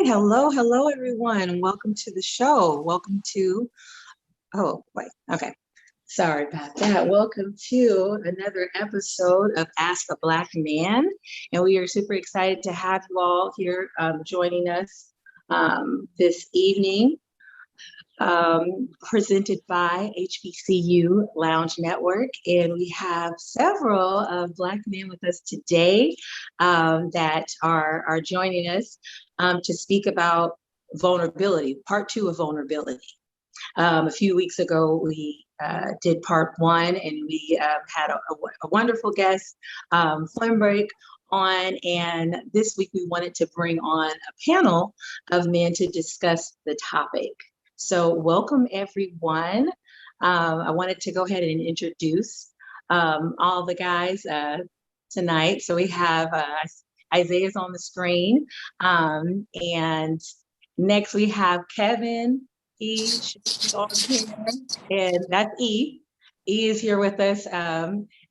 Hello, hello, everyone. Welcome to the show. Welcome to, oh, wait, okay. Sorry about that. Welcome to another episode of Ask a Black Man. And we are super excited to have you all here joining us this evening, presented by HBCU Lounge Network. And we have several Black men with us today that are joining us to speak about vulnerability, part two of vulnerability. A few weeks ago, we did part one, and we had a wonderful guest, Flynn Break, on. And this week, we wanted to bring on a panel of men to discuss the topic. So welcome, everyone. I wanted to go ahead and introduce all the guys tonight. So we have Isaiah's on the screen. And next we have Kevin. She's on here, and that's E. E is here with us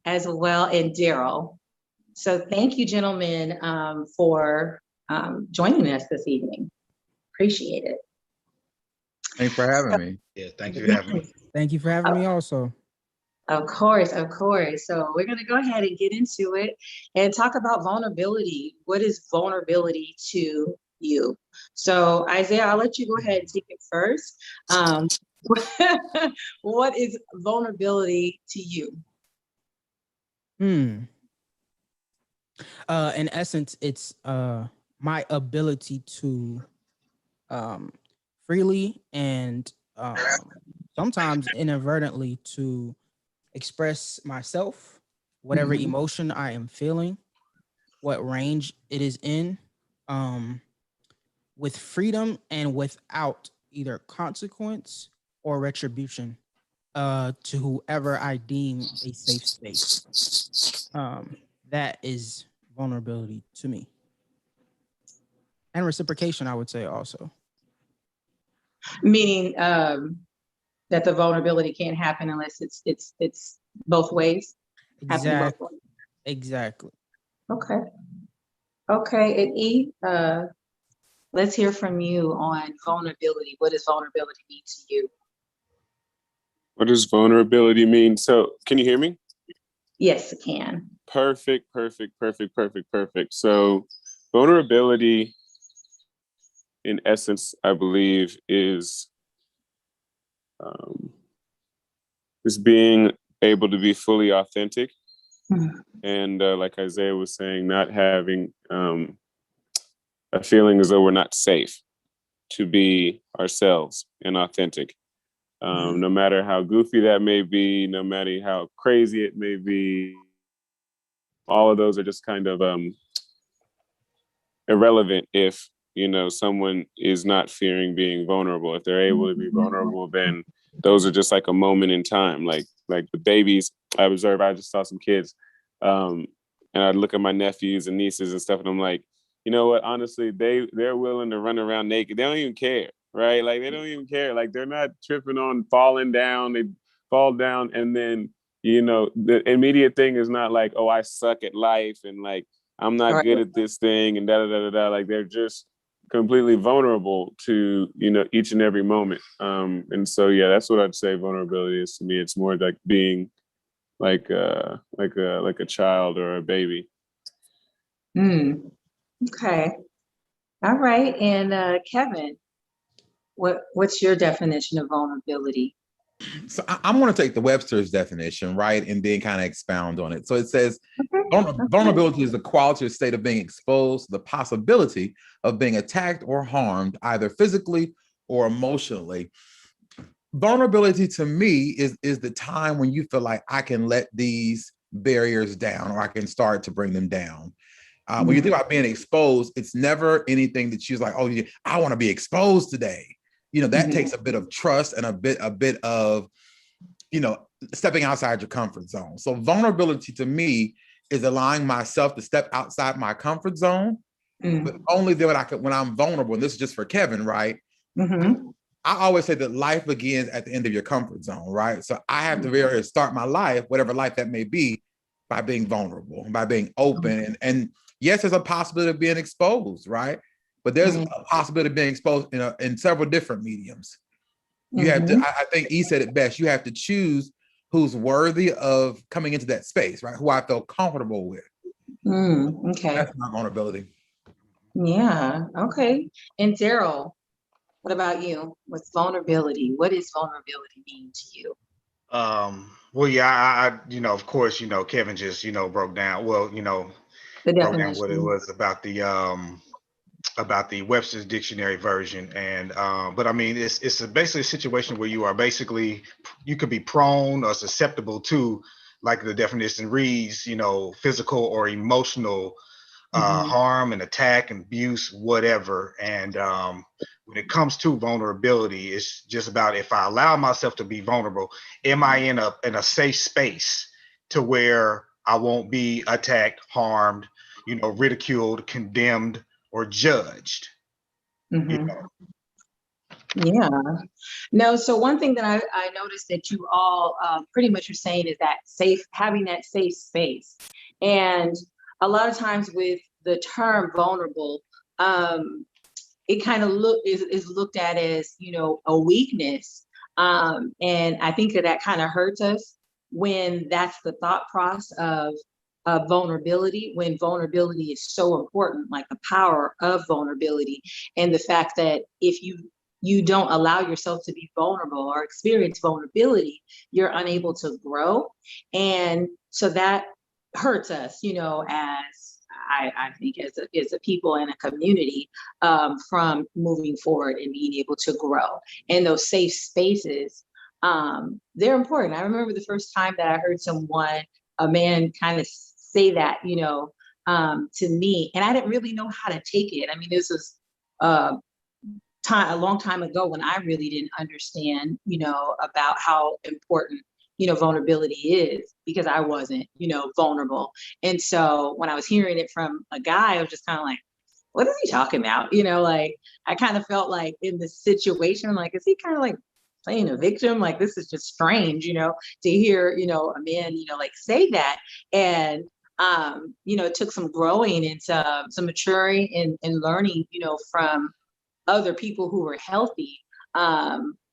as well, and Daryl. So thank you, gentlemen, for joining us this evening. Appreciate it. Thanks for having me. Yeah, thank you for having me. Thank you for having me also. Of course, of course. So we're going to go ahead and get into it and talk about vulnerability. What is vulnerability to you? So Isaiah, I'll let you go ahead and take it first. What is vulnerability to you? In essence, it's my ability to freely and sometimes inadvertently to express myself, whatever emotion I am feeling, what range it is in, with freedom and without either consequence or retribution to whoever I deem a safe space. That is vulnerability to me. And reciprocation, I would say also. Meaning that the vulnerability can't happen unless it's both ways. Exactly. Exactly. Okay. Okay. And E, let's hear from you on vulnerability. What does vulnerability mean to you? What does vulnerability mean? So can you hear me? Yes, it can. Perfect. So vulnerability, in essence, I believe, is being able to be fully authentic. And like Isaiah was saying, not having a feeling as though we're not safe to be ourselves and authentic. No matter how goofy that may be, no matter how crazy it may be, all of those are just kind of irrelevant if, someone is not fearing being vulnerable. If they're able to be vulnerable, then those are just like a moment in time. Like the babies I just saw some kids, and I'd look at my nephews and nieces and stuff, and I'm like, you know what, honestly, they're willing to run around naked. They don't even care. Right? Like, they don't even care. Like, they're not tripping on falling down. They fall down. And then, the immediate thing is not like, oh, I suck at life. And like, I'm not good at this thing and da-da-da-da-da. Like, they're just completely vulnerable to, each and every moment. And so, yeah, that's what I'd say vulnerability is to me. It's more like being like a child or a baby. Okay. All right. And Kevin, what's your definition of vulnerability? So I'm going to take the Webster's definition, right, and then kind of expound on it. So it says, vulnerability is the quality or state of being exposed to the possibility of being attacked or harmed, either physically or emotionally. Vulnerability to me is the time when you feel like I can let these barriers down, or I can start to bring them down. When you think about being exposed, it's never anything that you're like, oh, yeah, I want to be exposed today. That takes a bit of trust and a bit of, stepping outside your comfort zone. So vulnerability to me is allowing myself to step outside my comfort zone, but only then when I'm vulnerable. And this is just for Kevin, right? I always say that life begins at the end of your comfort zone, right? So I have to really start my life, whatever life that may be, by being vulnerable, by being open. And yes, there's a possibility of being exposed, right? but there's Right. a possibility of being exposed in several different mediums. You have to, I think E said it best, you have to choose who's worthy of coming into that space, right? Who I feel comfortable with. Okay. That's my vulnerability. Yeah. Okay. And Daryl, what about you with vulnerability? What does vulnerability mean to you? Well, yeah, I of course, Kevin just, broke down, The broke down what it definition. was about the Webster's dictionary version. And but I mean, it's basically a situation where you could be prone or susceptible to, like the definition reads, physical or emotional harm and attack and abuse, whatever. And when it comes to vulnerability, it's just about, if I allow myself to be vulnerable, am I in a safe space to where I won't be attacked, harmed, ridiculed, condemned, or judged? Yeah. No, so one thing that I noticed that you all pretty much are saying is that having that safe space. And a lot of times with the term vulnerable, it kind of is looked at as, a weakness. And I think that kind of hurts us when that's the thought process of vulnerability, when vulnerability is so important, like the power of vulnerability, and the fact that if you don't allow yourself to be vulnerable or experience vulnerability, you're unable to grow. And so that hurts us, as I think as a people and a community, from moving forward and being able to grow. And those safe spaces, they're important. I remember the first time that I heard a man kind of say that, to me, and I didn't really know how to take it. I mean, this was a long time ago when I really didn't understand, about how important, vulnerability is, because I wasn't, vulnerable. And so when I was hearing it from a guy, I was just kind of like, what is he talking about? Like, I kind of felt like in the situation, like, is he kind of like playing a victim? Like, this is just strange, to hear, a man, like say that. And it took some growing and some maturing and learning, from other people who were healthy,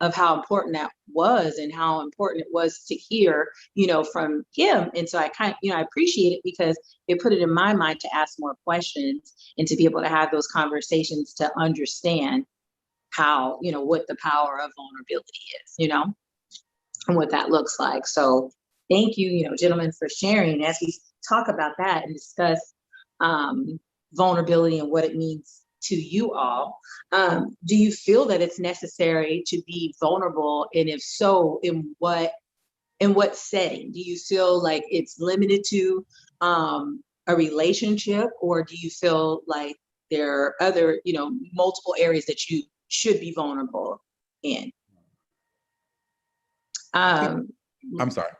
of how important that was and how important it was to hear, from him. And so I I appreciate it, because it put it in my mind to ask more questions and to be able to have those conversations to understand how, what the power of vulnerability is, and what that looks like. So thank you, gentlemen, for sharing as we talk about that and discuss vulnerability and what it means to you all. Do you feel that it's necessary to be vulnerable? And if so, in what setting? Do you feel like it's limited to a relationship, or do you feel like there are other, multiple areas that you should be vulnerable in? I'm sorry.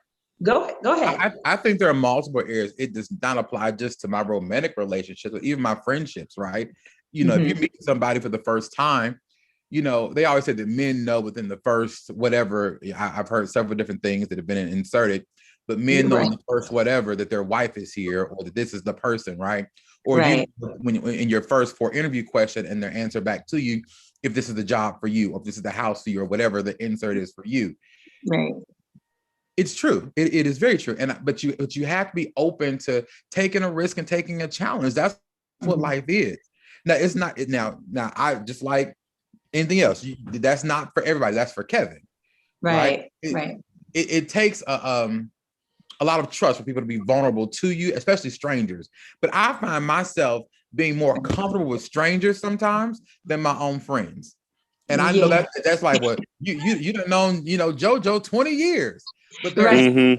Go ahead. I think there are multiple areas. It does not apply just to my romantic relationships, but even my friendships, right? If you meet somebody for the first time, they always say that men know within the first whatever. I've heard several different things that have been inserted, but men know in the first whatever that their wife is here, or that this is the person, right? Or when in your first 4 interview question and their answer back to you, if this is the job for you, or if this is the house for you, or whatever the insert is for you. Right. It's true. It is very true. But you have to be open to taking a risk and taking a challenge. That's what life is. Now, it's not now. I just like anything else. That's not for everybody. That's for Kevin. Right. It takes a lot of trust for people to be vulnerable to you, especially strangers. But I find myself being more comfortable with strangers sometimes than my own friends. And I know that's like what you done known, JoJo 20 years. But there's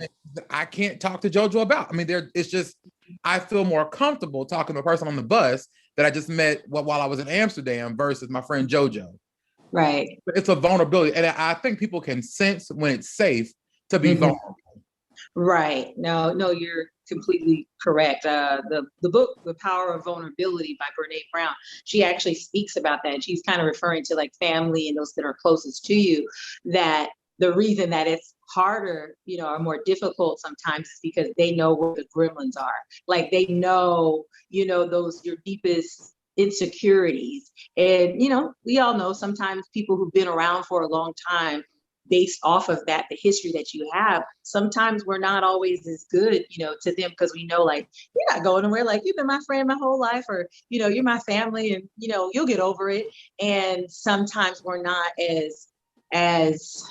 I can't talk to JoJo about. I mean, it's just, I feel more comfortable talking to a person on the bus that I just met while I was in Amsterdam versus my friend JoJo. Right. But it's a vulnerability. And I think people can sense when it's safe to be vulnerable. Right. No, you're completely correct. The book, The Power of Vulnerability by Brene Brown, she actually speaks about that. She's kind of referring to like family and those that are closest to you, that the reason that it's harder, or more difficult sometimes is because they know where the gremlins are. Like they know, those your deepest insecurities. And, we all know sometimes people who've been around for a long time, based off of that, the history that you have, sometimes we're not always as good, to them, because we know, like, you're not going nowhere, like, you've been my friend my whole life, or, you're my family, and, you'll get over it. And sometimes we're not as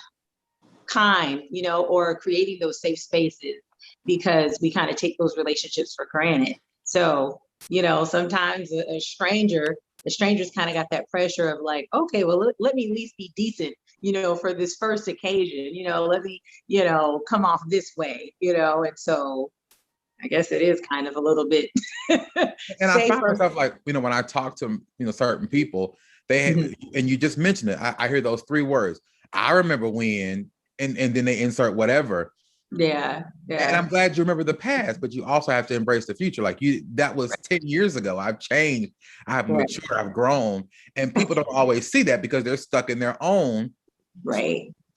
kind, or creating those safe spaces, because we kind of take those relationships for granted. So, sometimes the strangers kind of got that pressure of like, okay, well, let me at least be decent, for this first occasion, let me, come off this way, and so I guess it is kind of a little bit and I find myself like, when I talk to, certain people, and you just mentioned it, I hear those three words. I remember when, and then they insert whatever. Yeah. And I'm glad you remember the past, but you also have to embrace the future. Like that was 10 years ago. I've changed, I've matured, I've grown. And people don't always see that because they're stuck in their own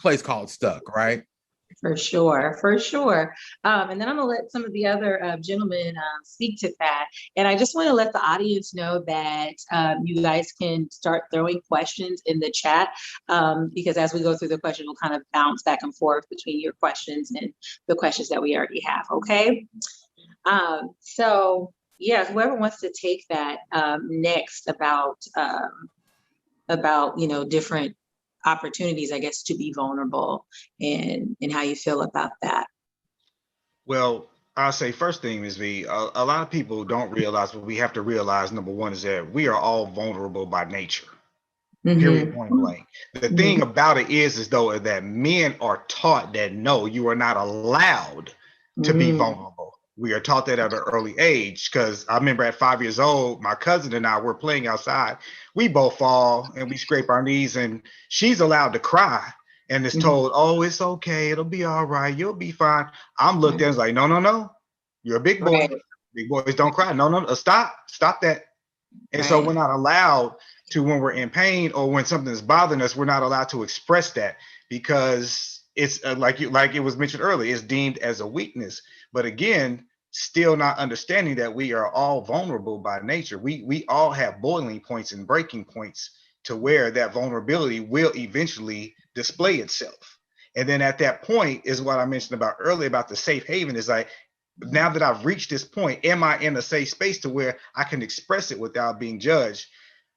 place called stuck, right? For sure. And then I'm gonna let some of the other gentlemen speak to that. And I just want to let the audience know that you guys can start throwing questions in the chat, because as we go through the questions, we'll kind of bounce back and forth between your questions and the questions that we already have. Okay. So yeah, whoever wants to take that next about different opportunities, I guess, to be vulnerable, and how you feel about that. Well, I'll say first thing is a lot of people don't realize, but we have to realize, number one, is that we are all vulnerable by nature. Period, point blank. The thing about it is though that men are taught that no, you are not allowed to be vulnerable. We are taught that at an early age, because I remember at 5 years old, my cousin and I were playing outside. We both fall and we scrape our knees, and she's allowed to cry and is told, oh, it's okay, it'll be all right, you'll be fine. I'm looked at as like, no, you're a big boy. Right. Big boys don't cry. No, stop that. And so we're not allowed to, when we're in pain or when something is bothering us, we're not allowed to express that, because it's like it was mentioned earlier, it's deemed as a weakness. But again, still not understanding that we are all vulnerable by nature. We all have boiling points and breaking points to where that vulnerability will eventually display itself. And then at that point is what I mentioned about earlier about the safe haven, is like, now that I've reached this point, am I in a safe space to where I can express it without being judged?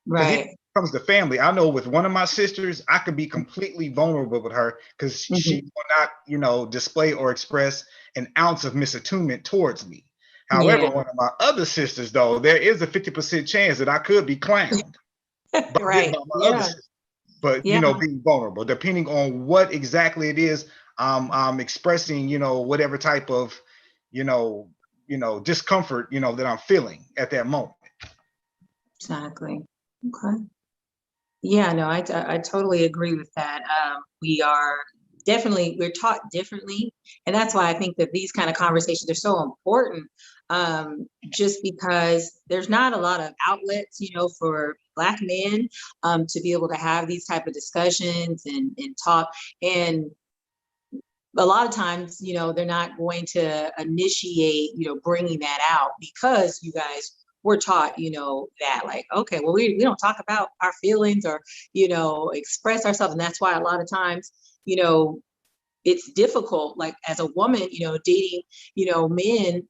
Right. It comes to family. I know with one of my sisters, I could be completely vulnerable with her because she will not, display or express an ounce of misattunement towards me. However, one of my other sisters, though, there is a 50% chance that I could be clowned. Right. But being vulnerable, depending on what exactly it is, I'm expressing, whatever type of, discomfort, that I'm feeling at that moment. Exactly. Okay. Yeah, no, I totally agree with that. We're taught differently. And that's why I think that these kind of conversations are so important, just because there's not a lot of outlets, for Black men to be able to have these type of discussions and talk. And a lot of times, they're not going to initiate, bringing that out, because you guys were taught, that like, okay, well, we don't talk about our feelings or, express ourselves. And that's why a lot of times, it's difficult, like as a woman, dating, men,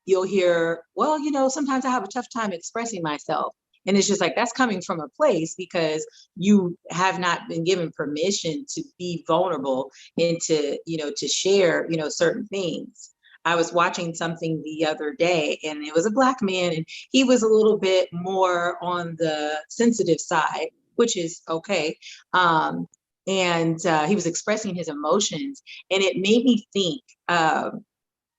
you'll hear, well, sometimes I have a tough time expressing myself. And it's just like, that's coming from a place because you have not been given permission to be vulnerable and to, to share, certain things. I was watching something the other day, and it was a Black man, and he was a little bit more on the sensitive side, which is okay. And he was expressing his emotions, and it made me think,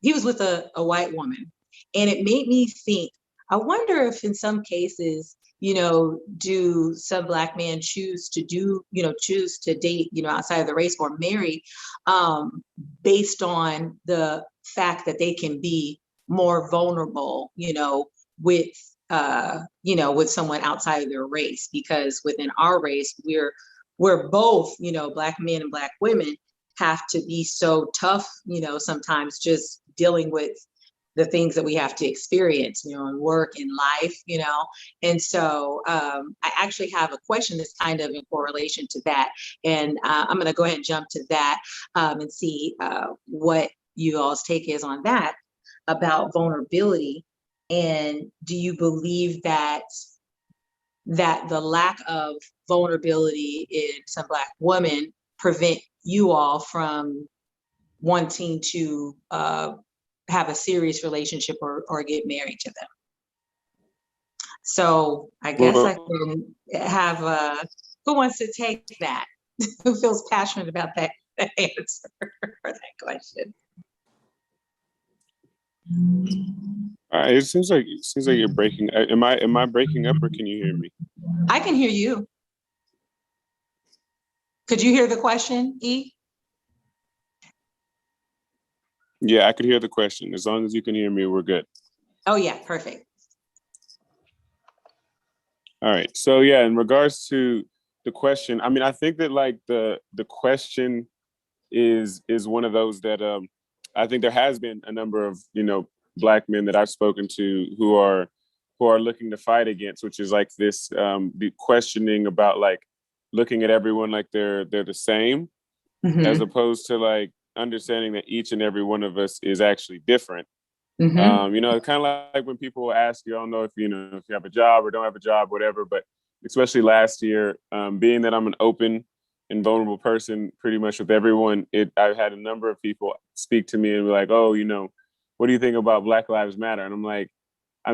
he was with a white woman, and it made me think, I wonder if in some cases, do some Black men choose to date, outside of the race or marry, based on the fact that they can be more vulnerable, with, with someone outside of their race, because within our race, we're both, Black men and Black women have to be so tough, sometimes just dealing with the things that we have to experience, you know, in work, in life, you know. And so I actually have a question that's kind of in correlation to that. And I'm going to go ahead and jump to that and see what you all's take is on that about vulnerability. And do you believe that the lack of vulnerability in some Black women prevent you all from wanting to have a serious relationship or get married to them? So I guess I can have who wants to take that? Who feels passionate about that answer for that question? It seems like you're breaking. Am I breaking up, or can you hear me? I can hear you. Could you hear the question, E? Yeah, I could hear the question. As long as you can hear me, we're good. Oh yeah, perfect. All right. So yeah, in regards to the question, I mean, I think that like the question is one of those that I think there has been a number of, you know, Black men that I've spoken to who are looking to fight against, which is like this the questioning about like looking at everyone like they're the same, as opposed to like understanding that each and every one of us is actually different. You know, it's kind of like when people ask you, I don't know if you have a job or don't have a job, whatever, but especially last year, being that I'm an open and vulnerable person pretty much with everyone, I've had a number of people speak to me and be like, oh, you know, what do you think about Black Lives Matter? And I'm like, I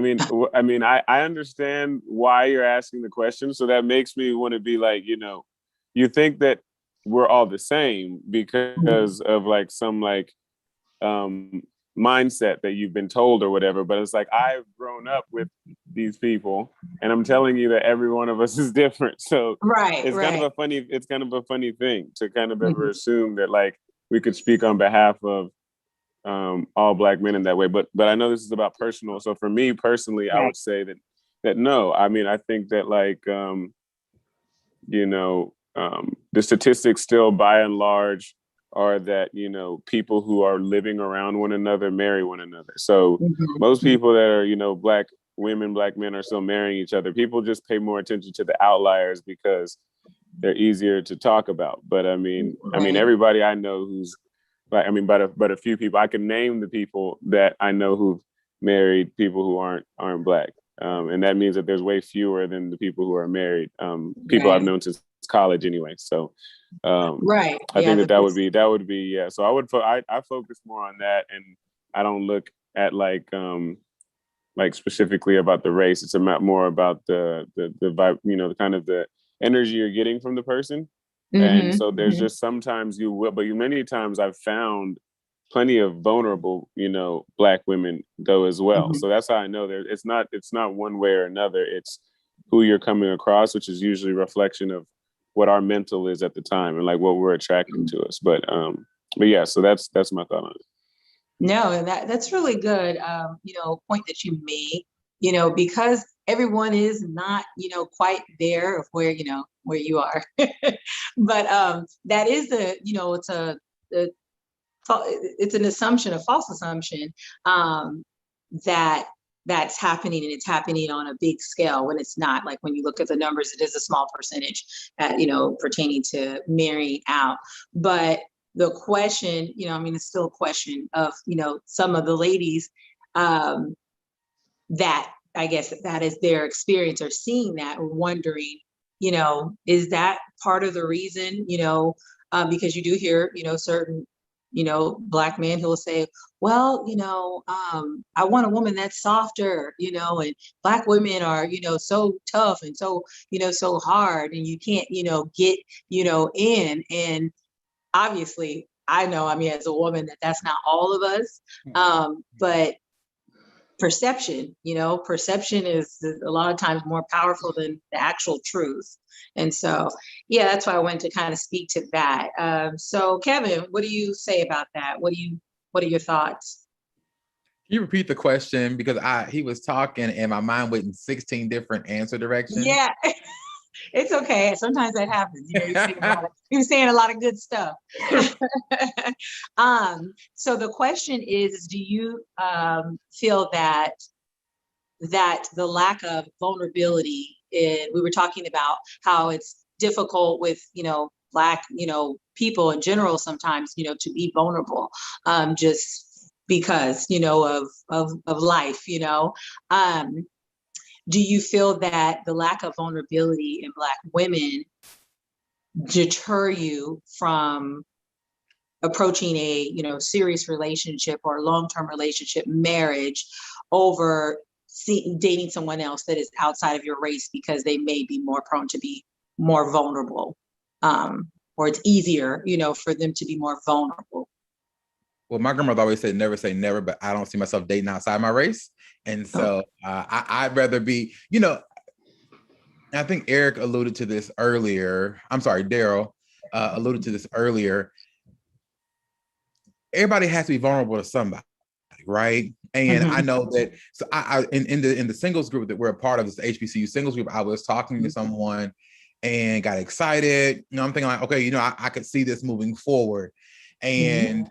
understand why you're asking the question. So that makes me want to be like, you know, you think that we're all the same because of like some like mindset that you've been told or whatever. But it's like, I've grown up with these people and I'm telling you that every one of us is different. So it's kind of a funny thing to kind of ever assume that like we could speak on behalf of all Black men in that way. But I know this is about personal. So for me personally, I would say that no, I mean, I think that like, you know, the statistics still by and large are that, you know, people who are living around one another marry one another. So most people that are, you know, Black women, Black men are still marrying each other. People just pay more attention to the outliers because they're easier to talk about. But I mean, everybody I know who's like, I mean, but a few people, I can name the people that I know who've married people who aren't Black. And that means that there's way fewer than the people who are married. People I've known since college anyway. So I think that would be yeah. So I focus more on that, and I don't look at like specifically about the race. It's more about the vibe, you know, the kind of the energy you're getting from the person. And so there's just sometimes you will, but many times I've found plenty of vulnerable, you know, Black women though as well. So that's how I know it's not one way or another. It's who you're coming across, which is usually a reflection of what our mental is at the time and like what we're attracting to us. But yeah, so that's my thought on it. No, and that's really good. You know, point that you made, you know, because everyone is not, you know, quite there of where, you know, where you are. But that is you know, it's an assumption, a false assumption, that that's happening, and it's happening on a big scale when it's not. Like when you look at the numbers, it is a small percentage, you know, pertaining to marrying out. But the question, you know, I mean, it's still a question of, you know, some of the ladies that I guess that is their experience or seeing that or wondering, you know, is that part of the reason, you know, because you do hear, you know, certain, you know, Black men who will say, well, you know, I want a woman that's softer, you know, and Black women are, you know, so tough and so, you know, so hard, and you can't, you know, get, you know, in. And obviously, I know, I mean, as a woman, that's not all of us, but perception, you know, perception is a lot of times more powerful than the actual truth. And so, yeah, that's why I went to kind of speak to that. So Kevin, what do you say about that? What are your thoughts? Can you repeat the question? Because he was talking and my mind went in 16 different answer directions. Yeah. It's okay. Sometimes that happens. You know, you're saying a lot of good stuff. So the question is, do you feel that the lack of vulnerability we were talking about how it's difficult with, Black, people in general sometimes, to be vulnerable, just because, of life, do you feel that the lack of vulnerability in Black women deter you from approaching a, serious relationship or long-term relationship, marriage, over dating someone else that is outside of your race because they may be more prone to be more vulnerable, or it's easier, for them to be more vulnerable? Well, my grandmother always said, never say never, but I don't see myself dating outside my race. And so I'd rather be, I think Eric alluded to this earlier. I'm sorry, Daryl alluded to this earlier. Everybody has to be vulnerable to somebody, right? And I know that. So I in the singles group that we're a part of, this HBCU singles group, I was talking to someone and got excited. I'm thinking like, okay, I could see this moving forward. And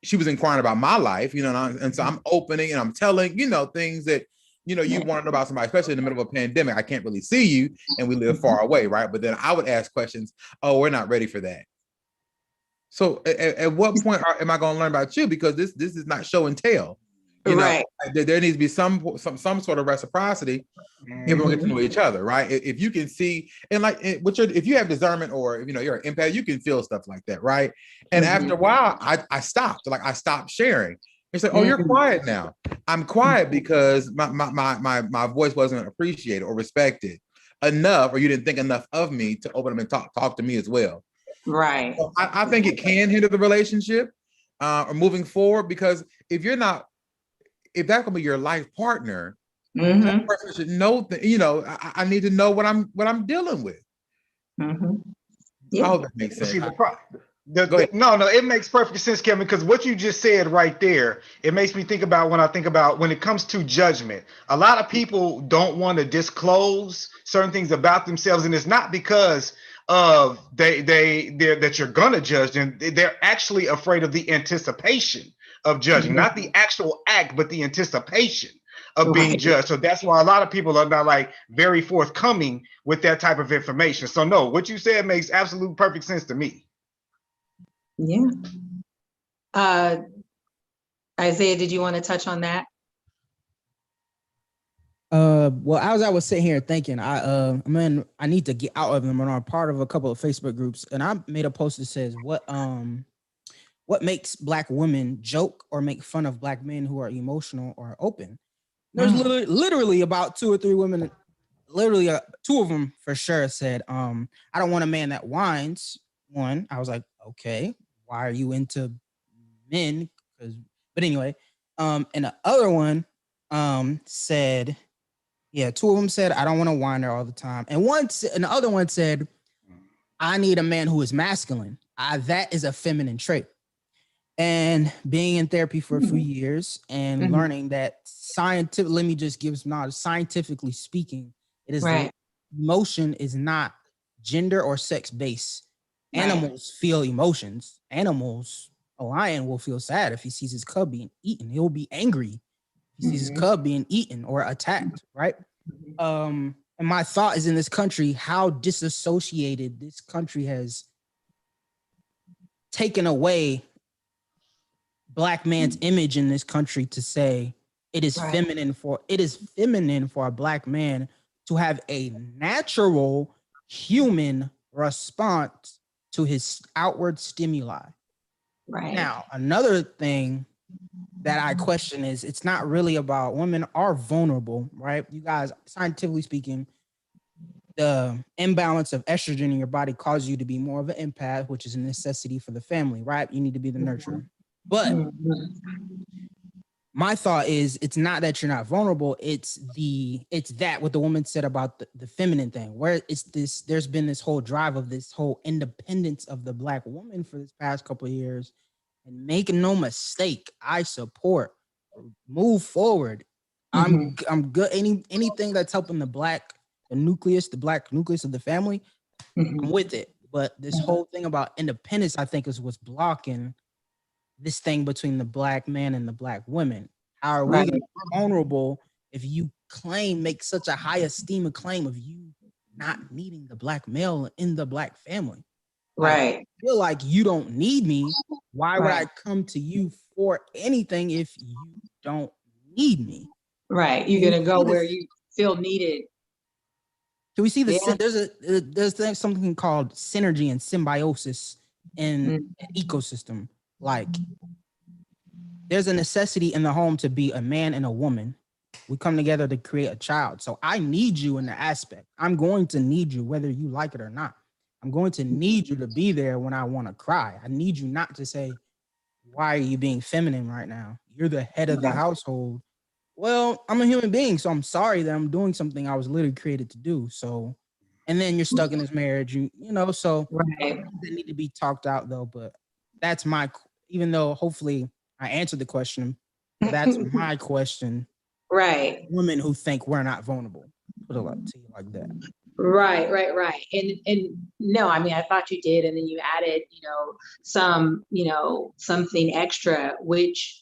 she was inquiring about my life, and so I'm opening and I'm telling, things that, you want to know about somebody, especially in the middle of a pandemic. I can't really see you and we live far away, right? But then I would ask questions. Oh, we're not ready for that. So at what point am I going to learn about you? Because this is not show and tell. Right. There needs to be some sort of reciprocity if we're going to get to know each other, right? If you can see, and like, if you have discernment, or if you're an empath, you can feel stuff like that, right? And after a while, I stopped. Like, I stopped sharing. It's like, oh, you're quiet now. I'm quiet because my voice wasn't appreciated or respected enough, or you didn't think enough of me to open up and talk to me as well. Right. So I think it can hinder the relationship or moving forward, because if that's gonna be your life partner, that person should know that, I need to know what I'm dealing with. Yeah. I hope that makes sense. See, no, it makes perfect sense, Kevin, because what you just said right there, it makes me think about when it comes to judgment. A lot of people don't want to disclose certain things about themselves, and it's not because of that you're gonna judge them. They're actually afraid of the anticipation of judging, not the actual act, but the anticipation of being judged. So that's why a lot of people are not like very forthcoming with that type of information. So no, what you said makes absolute perfect sense to me. Yeah. Isaiah, did you want to touch on that? Well, as I was sitting here thinking, I need to get out of them, and I'm part of a couple of Facebook groups, and I made a post that says, what makes Black women joke or make fun of Black men who are emotional or open? There's literally about 2 or 3 women, literally 2 of them for sure said, I don't want a man that whines. One, I was like, okay, why are you into men? But anyway, and the other one said, 2 of them said, I don't want to whine there all the time. And the other one said, I need a man who is masculine. That is a feminine trait. And being in therapy for a few years and learning that let me just give some knowledge. Scientifically speaking, it is emotion is not gender or sex based. Animals feel emotions. A lion will feel sad if he sees his cub being eaten. He'll be angry if he sees his cub being eaten or attacked, right? And my thought is, in this country, how disassociated this country has taken away Black man's image in this country to say it is feminine for a Black man to have a natural human response to his outward stimuli. Right. Now, another thing that I question is, it's not really about, women are vulnerable, right? You guys, scientifically speaking, the imbalance of estrogen in your body causes you to be more of an empath, which is a necessity for the family, right? You need to be the nurturer. But my thought is, it's not that you're not vulnerable. It's that what the woman said about the feminine thing, where there's been this whole drive of this whole independence of the Black woman for this past couple of years. And make no mistake, I support, move forward. I'm good. Anything that's helping the Black the nucleus, the black nucleus of the family, I'm with it. But this whole thing about independence, I think, is what's blocking this thing between the black man and the black women. How are we gonna be vulnerable if you make such a high esteem of claim of you not needing the black male in the black family? Right. I feel like you don't need me. Why would I come to you for anything if you don't need me? Right. You're going to go where you feel needed. Can we see there's something called synergy and symbiosis in an ecosystem. Like there's a necessity in the home to be a man and a woman. We come together to create a child. So I need you in the aspect. I'm going to need you whether you like it or not. I'm going to need you to be there when I want to cry. I need you not to say, why are you being feminine right now? You're the head of the household. Well, I'm a human being, so I'm sorry that I'm doing something I was literally created to do. So, and then you're stuck in this marriage, you know, so they need to be talked out though. But that's even though hopefully I answered the question, but that's my question. Right. Women who think we're not vulnerable. Put it to you like that. Right. And no, I mean, I thought you did. And then you added, something extra, which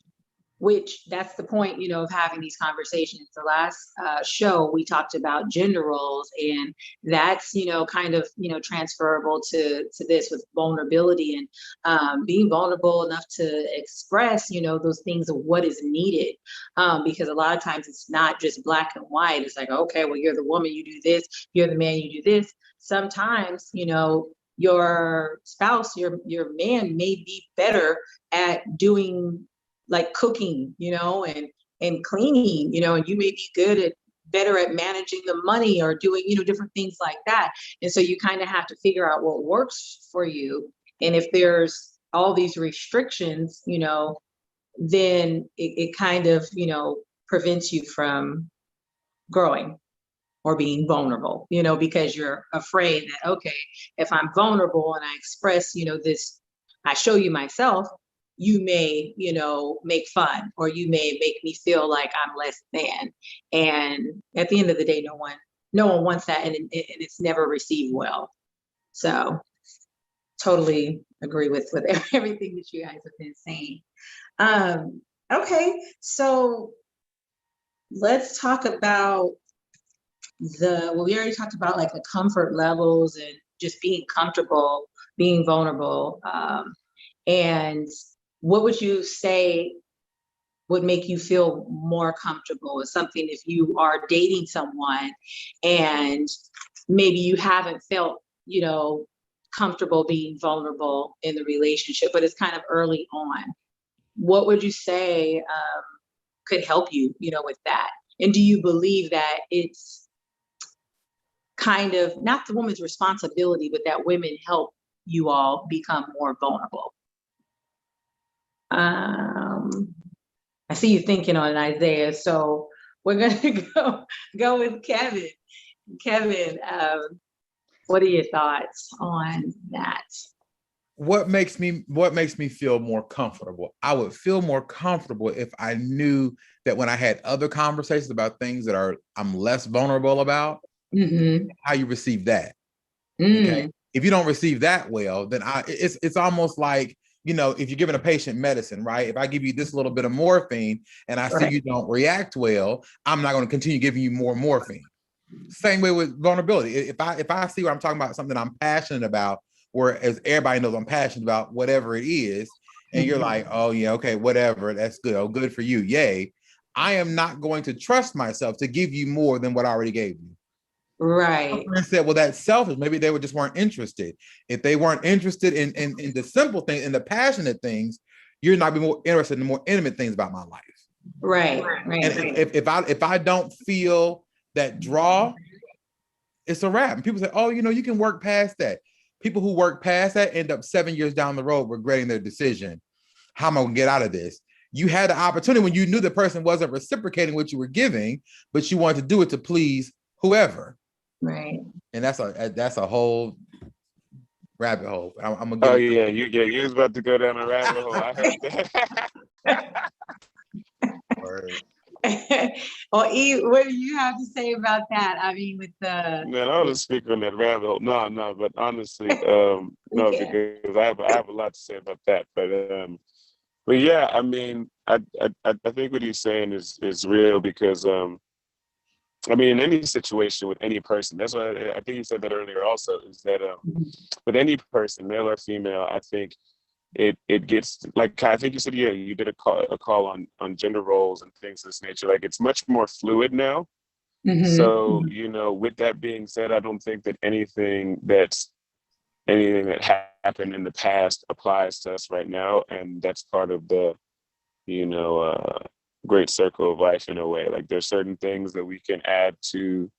that's the point, of having these conversations. The last show, we talked about gender roles, and that's, kind of, transferable to this with vulnerability and being vulnerable enough to express, those things of what is needed. Because a lot of times it's not just black and white. It's like, okay, well, you're the woman, you do this, you're the man, you do this. Sometimes, your spouse, your man may be better at doing like cooking, and cleaning, and you may be better at managing the money or doing, different things like that. And so you kind of have to figure out what works for you. And if there's all these restrictions, then it kind of, prevents you from growing or being vulnerable, because you're afraid that, okay, if I'm vulnerable and I express, this, I show you myself, you may, make fun, or you may make me feel like I'm less than. And at the end of the day, no one wants that, and it's never received well. So totally agree with everything that you guys have been saying. Okay, so let's talk about we already talked about like the comfort levels and just being comfortable, being vulnerable. And what would you say would make you feel more comfortable with something if you are dating someone and maybe you haven't felt, comfortable being vulnerable in the relationship, but it's kind of early on? What would you say could help you, with that? And do you believe that it's kind of not the woman's responsibility, but that women help you all become more vulnerable? I see you thinking on it, Isaiah. So we're gonna go with Kevin. Kevin, what are your thoughts on that? What makes me feel more comfortable? I would feel more comfortable if I knew that when I had other conversations about things that I'm less vulnerable about, how you receive that. Okay. If you don't receive that well, then it's almost like, if you're giving a patient medicine, right? If I give you this little bit of morphine and I see you don't react well, I'm not going to continue giving you more morphine. Same way with vulnerability. If I see where I'm talking about something I'm passionate about, whereas everybody knows I'm passionate about whatever it is, and you're like, oh yeah, okay, whatever, that's good. Oh, good for you. Yay. I am not going to trust myself to give you more than what I already gave you. Right. My friend said, well, that's selfish. Maybe they just weren't interested. If they weren't interested in the simple things, in the passionate things, you're not be more interested in the more intimate things about my life. Right. And if I don't feel that draw, it's a wrap. And people say, oh, you can work past that. People who work past that end up 7 years down the road regretting their decision. How am I going to get out of this? You had the opportunity when you knew the person wasn't reciprocating what you were giving, but you wanted to do it to please whoever. Right. And that's a whole rabbit hole. I'm gonna give you was about to go down a rabbit hole. I heard that. Or Eve, what do you have to say about that? I mean, with the Man, I want to speak on that rabbit hole. No, but honestly, no, yeah. because I have a lot to say about that. But yeah, I mean, I think what he's saying is real because I mean, in any situation with any person, that's why I think you said that earlier. Also, is that with any person, male or female, I think it gets like I think you said, yeah, you did a call on gender roles and things of this nature. Like it's much more fluid now. So, you know, with that being said, I don't think that anything that happened in the past applies to us right now, and that's part of the, you know, great circle of life in a way. Like there's certain things that we can add to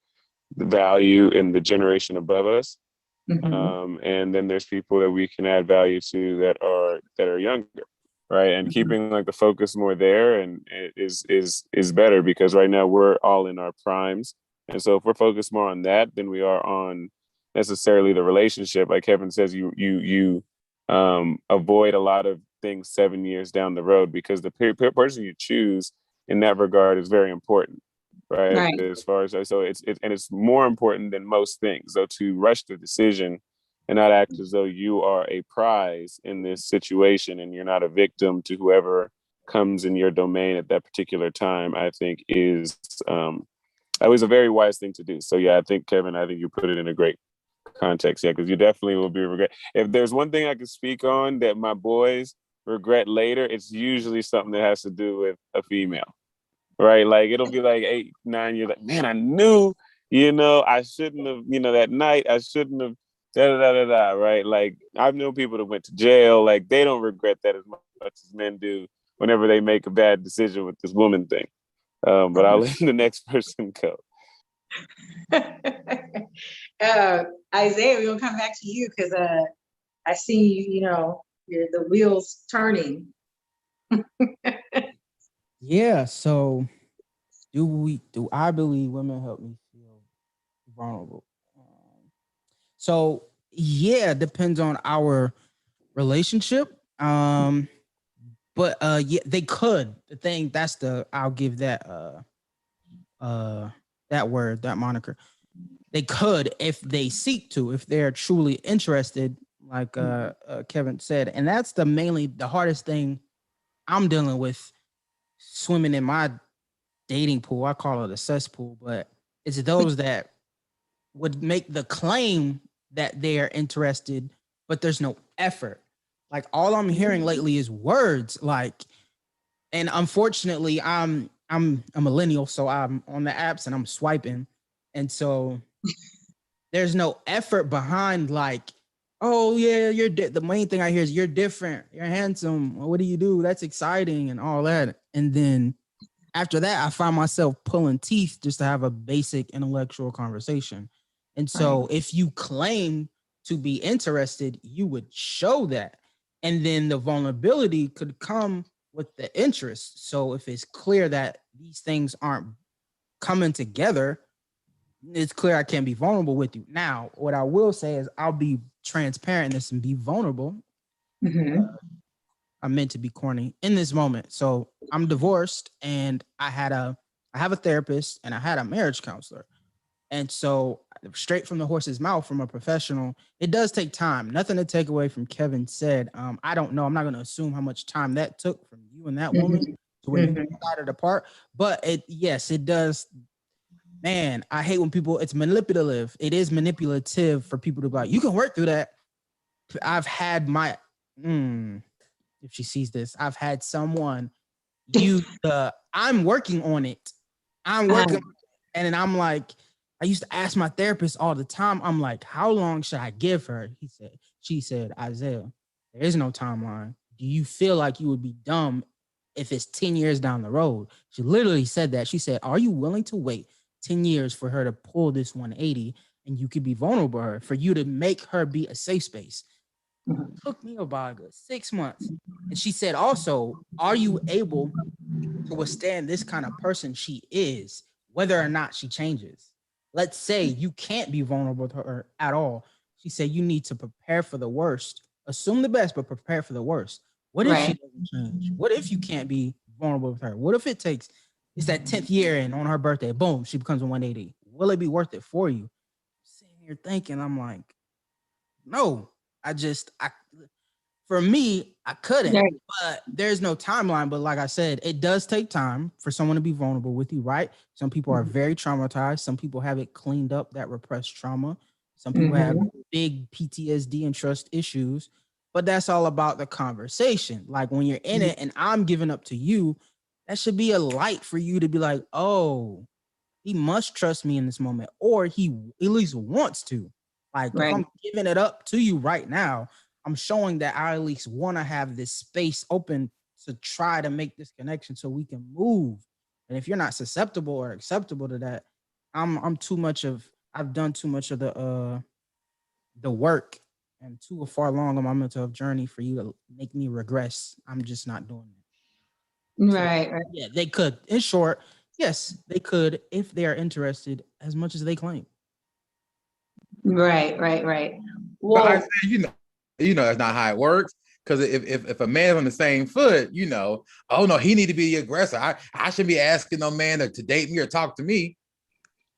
the value in the generation above us, and then there's people that we can add value to that are younger, right? And keeping like the focus more there and is better because right now we're all in our primes, and so if we're focused more on that than we are on necessarily the relationship, like Kevin says, you avoid a lot of things 7 years down the road because the person you choose in that regard is very important, right? Right. As far as so it's more important than most things. So to rush the decision and not act as though you are a prize in this situation and you're not a victim to whoever comes in your domain at that particular time, I think is always a very wise thing to do. So yeah, I think Kevin, I think you put it in a great context. Yeah, because you definitely will be regret. If there's one thing I can speak on that my boys regret later, it's usually something that has to do with a female, right? Like it'll be like 8, 9 years. Like, man, I knew, you know, I shouldn't have, you know, that night I shouldn't have. Da da da da da. Right? Like I've known people that went to jail. Like they don't regret that as much as men do whenever they make a bad decision with this woman thing. But I'll let the next person go. Isaiah, we're gonna come back to you because I see you, you know, the wheels turning. Yeah. So do I believe women help me feel vulnerable? So yeah, it depends on our relationship. But yeah, they could. The thing I'll give that that word, that moniker. They could if they seek to, if they're truly interested, like Kevin said. And that's mainly the hardest thing I'm dealing with swimming in my dating pool. I call it a cesspool, but it's those that would make the claim that they are interested, but there's no effort. Like all I'm hearing lately is words. Like, and unfortunately, I'm a millennial, so I'm on the apps and I'm swiping, and so there's no effort behind like, oh yeah, the main thing I hear is you're different, you're handsome. What do you do? That's exciting and all that. And then after that, I find myself pulling teeth just to have a basic intellectual conversation. And so if you claim to be interested, you would show that. And then the vulnerability could come with the interest. So if it's clear that these things aren't coming together, it's clear I can't be vulnerable with you. Now, what I will say is I'll be transparent in this and be vulnerable. I'm meant to be corny in this moment. So I'm divorced and I have a therapist and I had a marriage counselor. And so straight from the horse's mouth from a professional, it does take time. Nothing to take away from Kevin said. I don't know. I'm not going to assume how much time that took from you and that woman to when you decided apart. But it does. Man, I hate when it's manipulative. It is manipulative for people to be like, you can work through that. I've had if she sees this, I've had someone use I'm working on it. I'm working and then I'm like, I used to ask my therapist all the time. I'm like, how long should I give her? She said, Isaiah, there is no timeline. Do you feel like you would be dumb if it's 10 years down the road? She literally said that. She said, are you willing to wait 10 years for her to pull this 180 and you could be vulnerable to her, for you to make her be a safe space? It took me about 6 months. And she said also, are you able to withstand this kind of person she is, whether or not she changes? Let's say you can't be vulnerable to her at all. She said you need to prepare for the worst. Assume the best, but prepare for the worst. What if she doesn't change? What if you can't be vulnerable with her? What if it takes It's that 10th year, and on her birthday, boom, she becomes a 180. Will it be worth it for you? Sitting here thinking, I'm like, no. For me, I couldn't, Right. but there's no timeline. But like I said, it does take time for someone to be vulnerable with you, right? Some people are very traumatized. Some people have it cleaned up, that repressed trauma. Some people have big PTSD and trust issues, but that's all about the conversation. Like when you're in it and I'm giving up to you, that should be a light for you to be like, oh, he must trust me in this moment, or he at least wants to. Like if I'm giving it up to you right now, I'm showing that I at least want to have this space open to try to make this connection so we can move. And if you're not susceptible or acceptable to that, I've done too much of the work and too far along on my mental health journey for you to make me regress. I'm just not doing it. Right. So, yeah, they could. In short, yes, they could if they are interested as much as they claim. Right. Well, But I say, that's not how it works. Because if a man's on the same foot, oh no, he need to be the aggressor. I shouldn't be asking no man to date me or talk to me.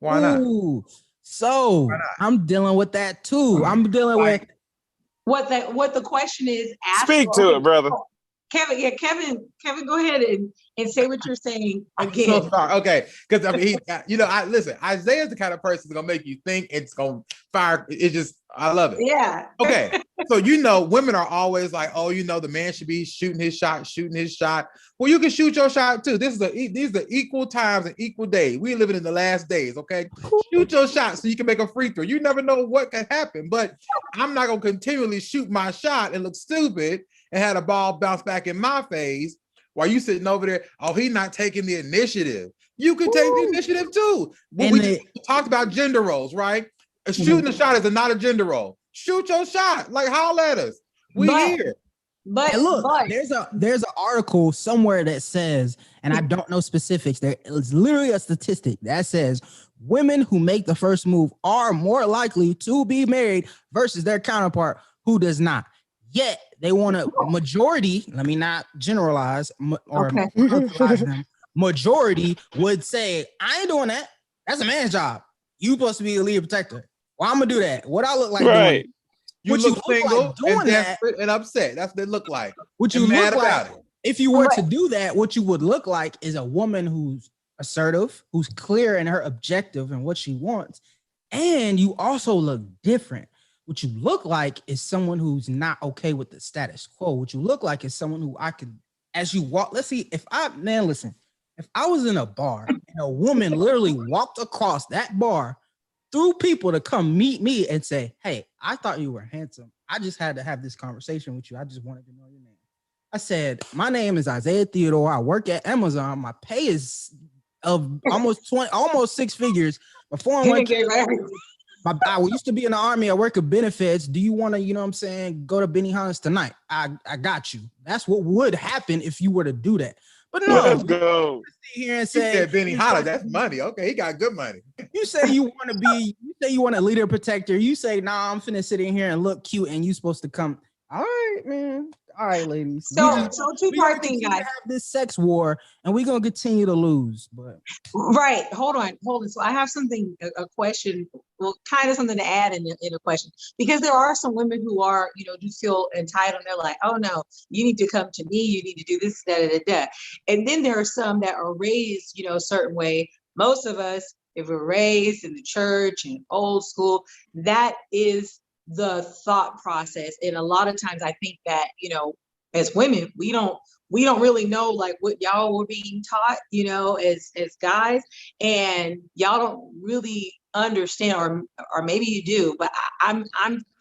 Why not? Ooh, so I'm dealing with that too. I'm dealing with what the question is. Speak to it, brother. Kevin, Kevin, go ahead and say what you're saying again. I'm so sorry. Okay, because I mean, listen. Isaiah's the kind of person that's gonna make you think. It's gonna fire. It's just, I love it. Yeah. Okay, so women are always like, oh, the man should be shooting his shot. Well, you can shoot your shot too. These are equal times and equal days. We're living in the last days. Okay, shoot your shot so you can make a free throw. You never know what can happen, but I'm not gonna continually shoot my shot and look stupid and had a ball bounce back in my face while you sitting over there. Oh, he's not taking the initiative. You can take the initiative too. We just talked about gender roles, right? Shooting a shot is not a gender role. Shoot your shot. Like, holler at us. Here. But look, there's an article somewhere that says, and I don't know specifics. There is literally a statistic that says women who make the first move are more likely to be married versus their counterpart who does not. Yet they want a majority. Let me not generalize or characterize them. Majority would say, "I ain't doing that. That's a man's job. You supposed to be a leader protector. Well, I'm gonna do that. What I look like doing? You look single like doing and desperate and upset. That's what they look like. What you look like if you were to do that, what you would look like is a woman who's assertive, who's clear in her objective and what she wants, and you also look different. What you look like is someone who's not okay with the status quo. What you look like is someone who I could, as you walk, let's see, if I was in a bar and a woman literally walked across that bar through people to come meet me and say, hey, I thought you were handsome. I just had to have this conversation with you. I just wanted to know your name. I said, my name is Isaiah Theodore. I work at Amazon. My pay is of almost 6 figures. Before I used to be in the Army. I work at benefits. Do you want to, go to Benihana's tonight? I got you. That's what would happen if you were to do that. But no, let's go. Sit here and say Benihana, that's money. Okay, he got good money. You say you want a leader protector. You say, nah, I'm finna sit in here and look cute, and you supposed to come. All right, man. All right, ladies. So two-part thing, guys. Have this sex war, and we're gonna continue to lose. But right, hold on. So I have a question. Well, kind of something to add in a question, because there are some women who are, do feel entitled. They're like, oh no, you need to come to me. You need to do this, da. And then there are some that are raised, a certain way. Most of us, if we're raised in the church and old school, that is the thought process. And a lot of times I think that, as women, we don't really know like what y'all were being taught, as guys, and y'all don't really understand, or maybe you do, but I'm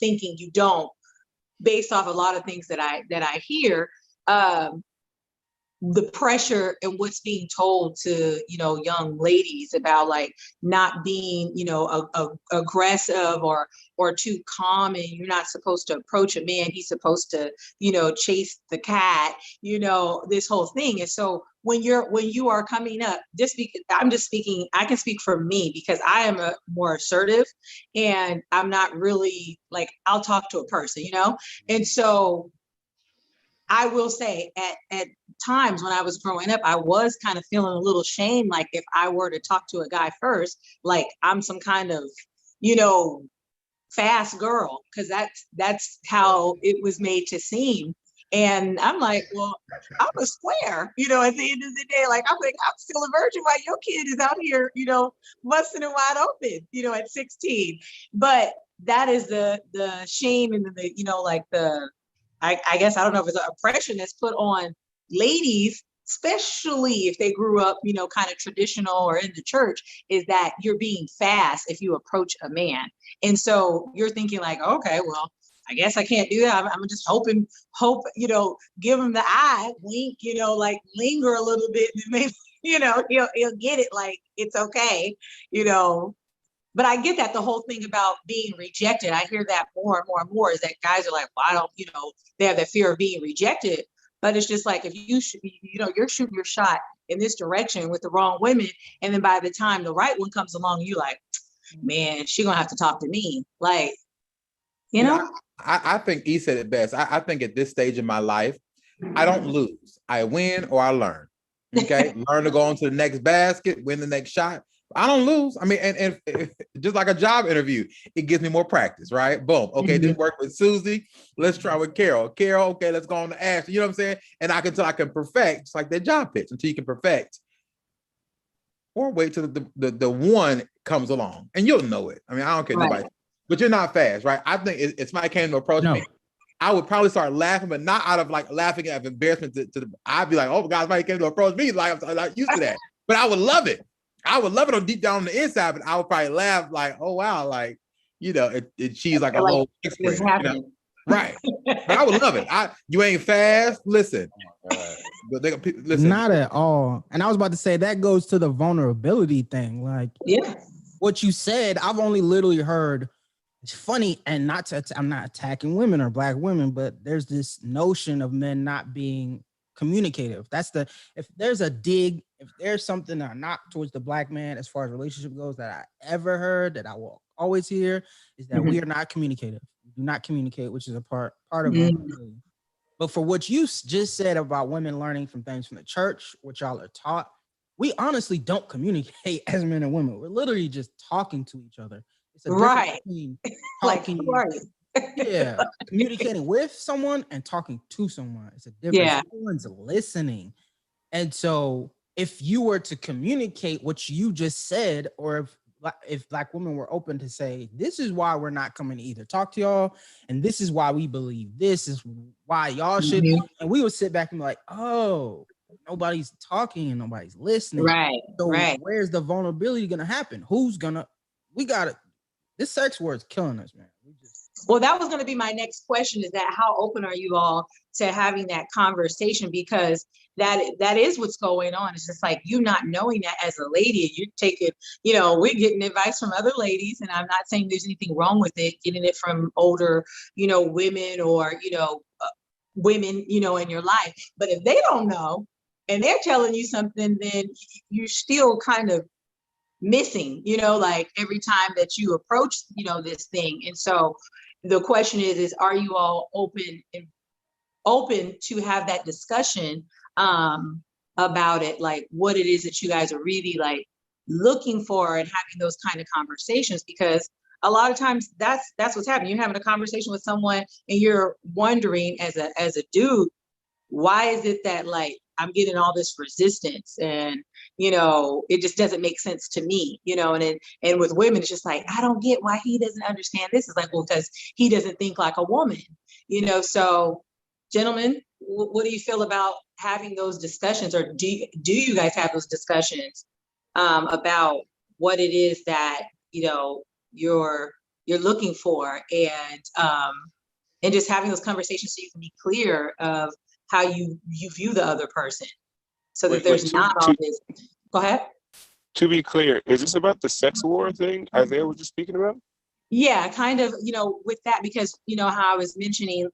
thinking you don't, based off a lot of things that I hear, the pressure and what's being told to, young ladies about like not being, aggressive or too calm, and you're not supposed to approach a man. He's supposed to, chase the cat, this whole thing. And so when you are coming up, I can speak for me because I am a more assertive, and I'm not really like, I'll talk to a person, and so I will say at times when I was growing up, I was kind of feeling a little shame. Like if I were to talk to a guy first, like I'm some kind of, you know, fast girl, because that's how it was made to seem. And I'm like, well, I'm a square, you know, at the end of the day, like I'm like, I'm still a virgin while your kid is out here, you know, busting it wide open, you know, at 16. But that is the shame and the, you know, like the, I guess I don't know if it's an oppression that's put on ladies, especially if they grew up, you know, kind of traditional or in the church, is that you're being fast if you approach a man. And so you're thinking like, okay, well, I guess I can't do that. I'm just hope, you know, give him the eye wink, you know, like linger a little bit and maybe, you know, he'll get it, like it's okay, you know. But I get that the whole thing about being rejected, I hear that more and more and more, is that guys are like, well, I don't, you know, they have that fear of being rejected. But it's just like, if you you know, you're shooting your shot in this direction with the wrong women, and then by the time the right one comes along, you like, man, she gonna have to talk to me, like, you know. I think E said it best. I think at this stage in my life, I don't lose. I win or I learn. Okay, learn to go on to the next basket, win the next shot. I don't lose. I mean, and just like a job interview, it gives me more practice, right? Boom. Okay, didn't work with Susie. Let's try with Carol. Carol, okay, let's go on to Ashley. You know what I'm saying? And until I can perfect, it's like that job pitch, until you can perfect. Or wait till the one comes along and you'll know it. I mean, I don't care nobody, but you're not fast, right? I think if somebody came to approach me, I would probably start laughing, but not out of like laughing at embarrassment I'd be like, oh my God, somebody came to approach me, like I'm not used to that. But I would love it. I would love it on deep down on the inside, but I would probably laugh like, oh wow, like, you know, she's like a whole expert, you know? Right. But I would love it. You ain't fast. Listen. But listen. Not at all. And I was about to say that goes to the vulnerability thing. Like, what you said, I've only literally heard. It's funny, and I'm not attacking women or Black women, but there's this notion of men not being communicative. If there's a dig, if there's something that not towards the Black man as far as relationship goes that I ever heard, that I will always hear, is that we are not communicative. We do not communicate, which is a part of vulnerability. But for what you just said about women learning from things from the church, which y'all are taught, we honestly don't communicate as men and women. We're literally just talking to each other. It's a difference between talking, communicating with someone and talking to someone. It's a difference. Everyone's listening. And so if you were to communicate what you just said, or if Black women were open to say, this is why we're not coming to either talk to y'all, and this is why we believe this is why y'all should, and we would sit back and be like, oh, nobody's talking and nobody's listening. So where's the vulnerability gonna happen? This sex word's killing us, man. Well, that was going to be my next question, is that how open are you all to having that conversation? Because that is what's going on. It's just like you not knowing that as a lady, and you're taking, you know, we're getting advice from other ladies, and I'm not saying there's anything wrong with it, getting it from older, you know, women or, you know, women, you know, in your life. But if they don't know and they're telling you something, then you're still kind of missing, you know, like every time that you approach, you know, this thing. And so the question is are you all open to have that discussion about it, like what it is that you guys are really like looking for and having those kind of conversations? Because a lot of times that's what's happening. You're having a conversation with someone and you're wondering as a dude, why is it that like I'm getting all this resistance, and you know, it just doesn't make sense to me, you know. And with women, it's just like, I don't get why he doesn't understand this. It's like, well, because he doesn't think like a woman, you know. So gentlemen, what do you feel about having those discussions, or do you guys have those discussions about what it is that, you know, you're looking for, and just having those conversations so you can be clear of how you view the other person, so that there's not all this. Go ahead. To be clear, is this about the sex war thing Isaiah was just speaking about? Yeah, kind of, you know, with that, because, you know, how I was mentioning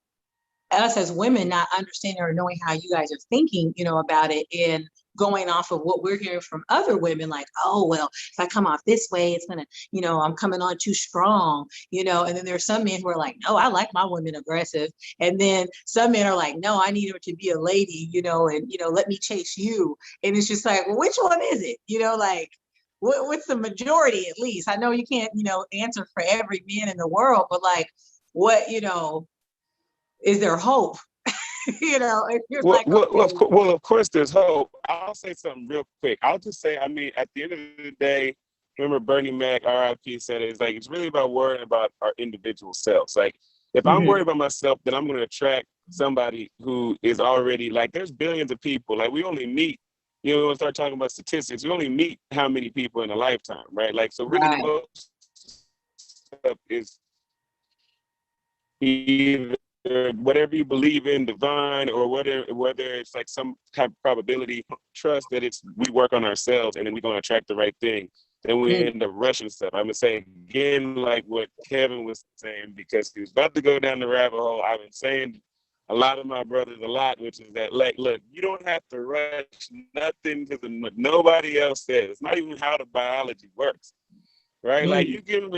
us as women not understanding or knowing how you guys are thinking, you know, about it, and going off of what we're hearing from other women, like, oh, well, if I come off this way, it's gonna, I'm coming on too strong, and then there's some men who are like, no, I like my women aggressive. And then some men are like, no, I need her to be a lady, and, let me chase you. And it's just like, well, which one is it? Like, what's the majority at least? I know you can't, answer for every man in the world, but like, what, is there hope? You're Well, like, okay. of course, there's hope. I'll say something real quick. I'll just say, I mean, at the end of the day, remember Bernie Mac, RIP, said it's like, it's really about worrying about our individual selves. Like, if I'm worried about myself, then I'm going to attract somebody who is already, like, there's billions of people. Like, we only meet, when we start talking about statistics, we only meet how many people in a lifetime, right? Like, so really Right. most stuff is either whatever you believe in, divine, or whether it's like some type of probability, trust that we work on ourselves and then we're going to attract the right thing. Then we end up rushing stuff. I'm going to say again, like what Kevin was saying, because he was about to go down the rabbit hole. I've been saying a lot of my brothers a lot, which is that, like, look, you don't have to rush nothing because nobody else says. It's not even how the biology works. Right? Like, you can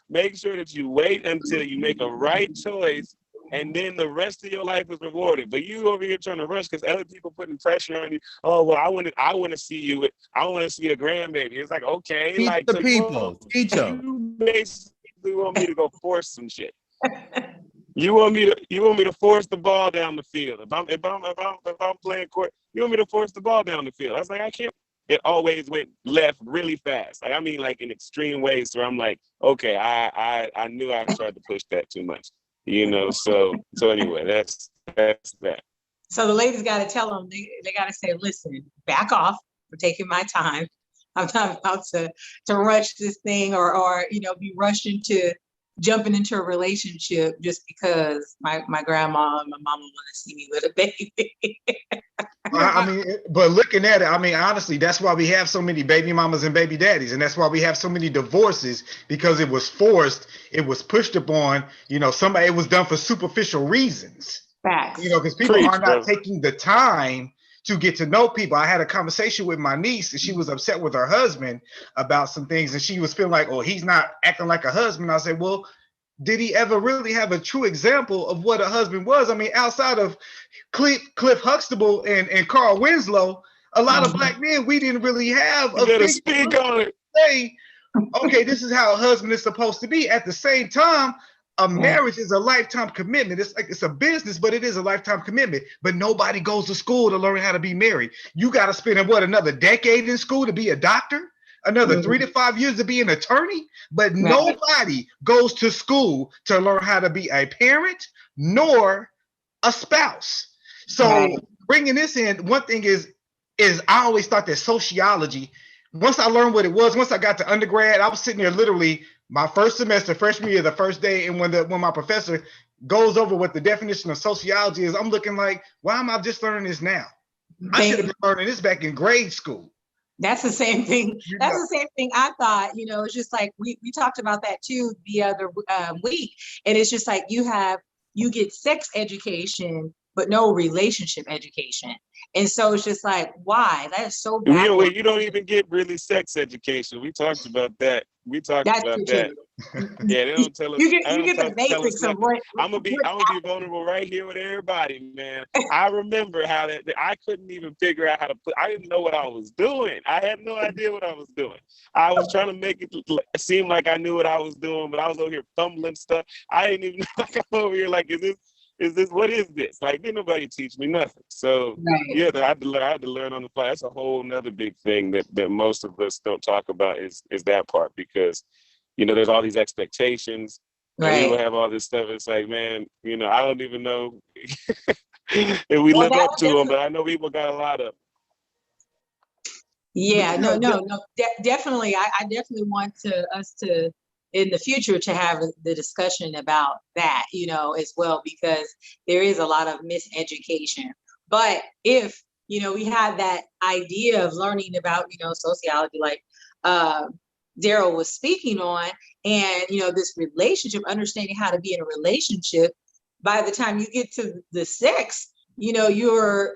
make sure that you wait until you make a right choice, and then the rest of your life is rewarded. But you over here trying to rush because other people putting pressure on you. Oh, well, I want to see you. I want to see a grandbaby. It's like, okay, Teach like, the so people. Teach them. you basically want me to go force some shit. You want me to force the ball down the field. If I'm playing court, you want me to force the ball down the field. I was like, I can't. It always went left really fast. Like, I mean, like in extreme ways where I'm like, okay, I knew I tried to push that too much, So anyway, that's that. So the ladies got to tell them, they got to say, listen, back off for taking my time. I'm not about to rush this thing or be rushed into jumping into a relationship just because my grandma and my mama want to see me with a baby. I mean, but looking at it, I mean, honestly, that's why we have so many baby mamas and baby daddies. And that's why we have so many divorces, because it was forced. It was pushed upon, somebody, it was done for superficial reasons. Facts. Because people are not taking the time to get to know people. I had a conversation with my niece, and she was upset with her husband about some things. And she was feeling like, oh, he's not acting like a husband. I said, well, did he ever really have a true example of what a husband was? I mean, outside of Cliff Huxtable and Carl Winslow, a lot of black men, we didn't really have a figure speak on it. Say, okay, this is how a husband is supposed to be. At the same time, a marriage is a lifetime commitment. It's like, it's a business, but it is a lifetime commitment. But nobody goes to school to learn how to be married. You got to spend another decade in school to be a doctor? Another 3 to 5 years to be an attorney, but nobody goes to school to learn how to be a parent nor a spouse. So bringing this in, one thing is I always thought that sociology, once I learned what it was, once I got to undergrad, I was sitting there literally my first semester, freshman year, the first day, and when my professor goes over what the definition of sociology is, I'm looking like, why am I just learning this now? I should have been learning this back in grade school. That's the same thing. That's the same thing I thought. It's just like we talked about that too the other week, and it's just like you get sex education but no relationship education, and so it's just like, why? That is so bad. You don't even get really sex education. We talked about that. Yeah, they don't tell us. You get the basics of what. I'm gonna be vulnerable right here with everybody, man. I remember how that I couldn't even figure out how to I didn't know what I was doing. I had no idea what I was doing. I was trying to make it seem like I knew what I was doing, but I was over here fumbling stuff. I didn't even know. I'm over here like, is this what is this? Like, didn't nobody teach me nothing. So yeah, I had to learn on the fly. That's a whole nother big thing that most of us don't talk about is that part, because there's all these expectations. Right. People have all this stuff. It's like, man, I don't even know if we live up to them, but I know people got a lot of. Yeah, no, definitely. I definitely want us to in the future to have the discussion about that, as well, because there is a lot of miseducation. But if, we had that idea of learning about, sociology, like Daryl was speaking on, and, this relationship, understanding how to be in a relationship, by the time you get to the sex, you're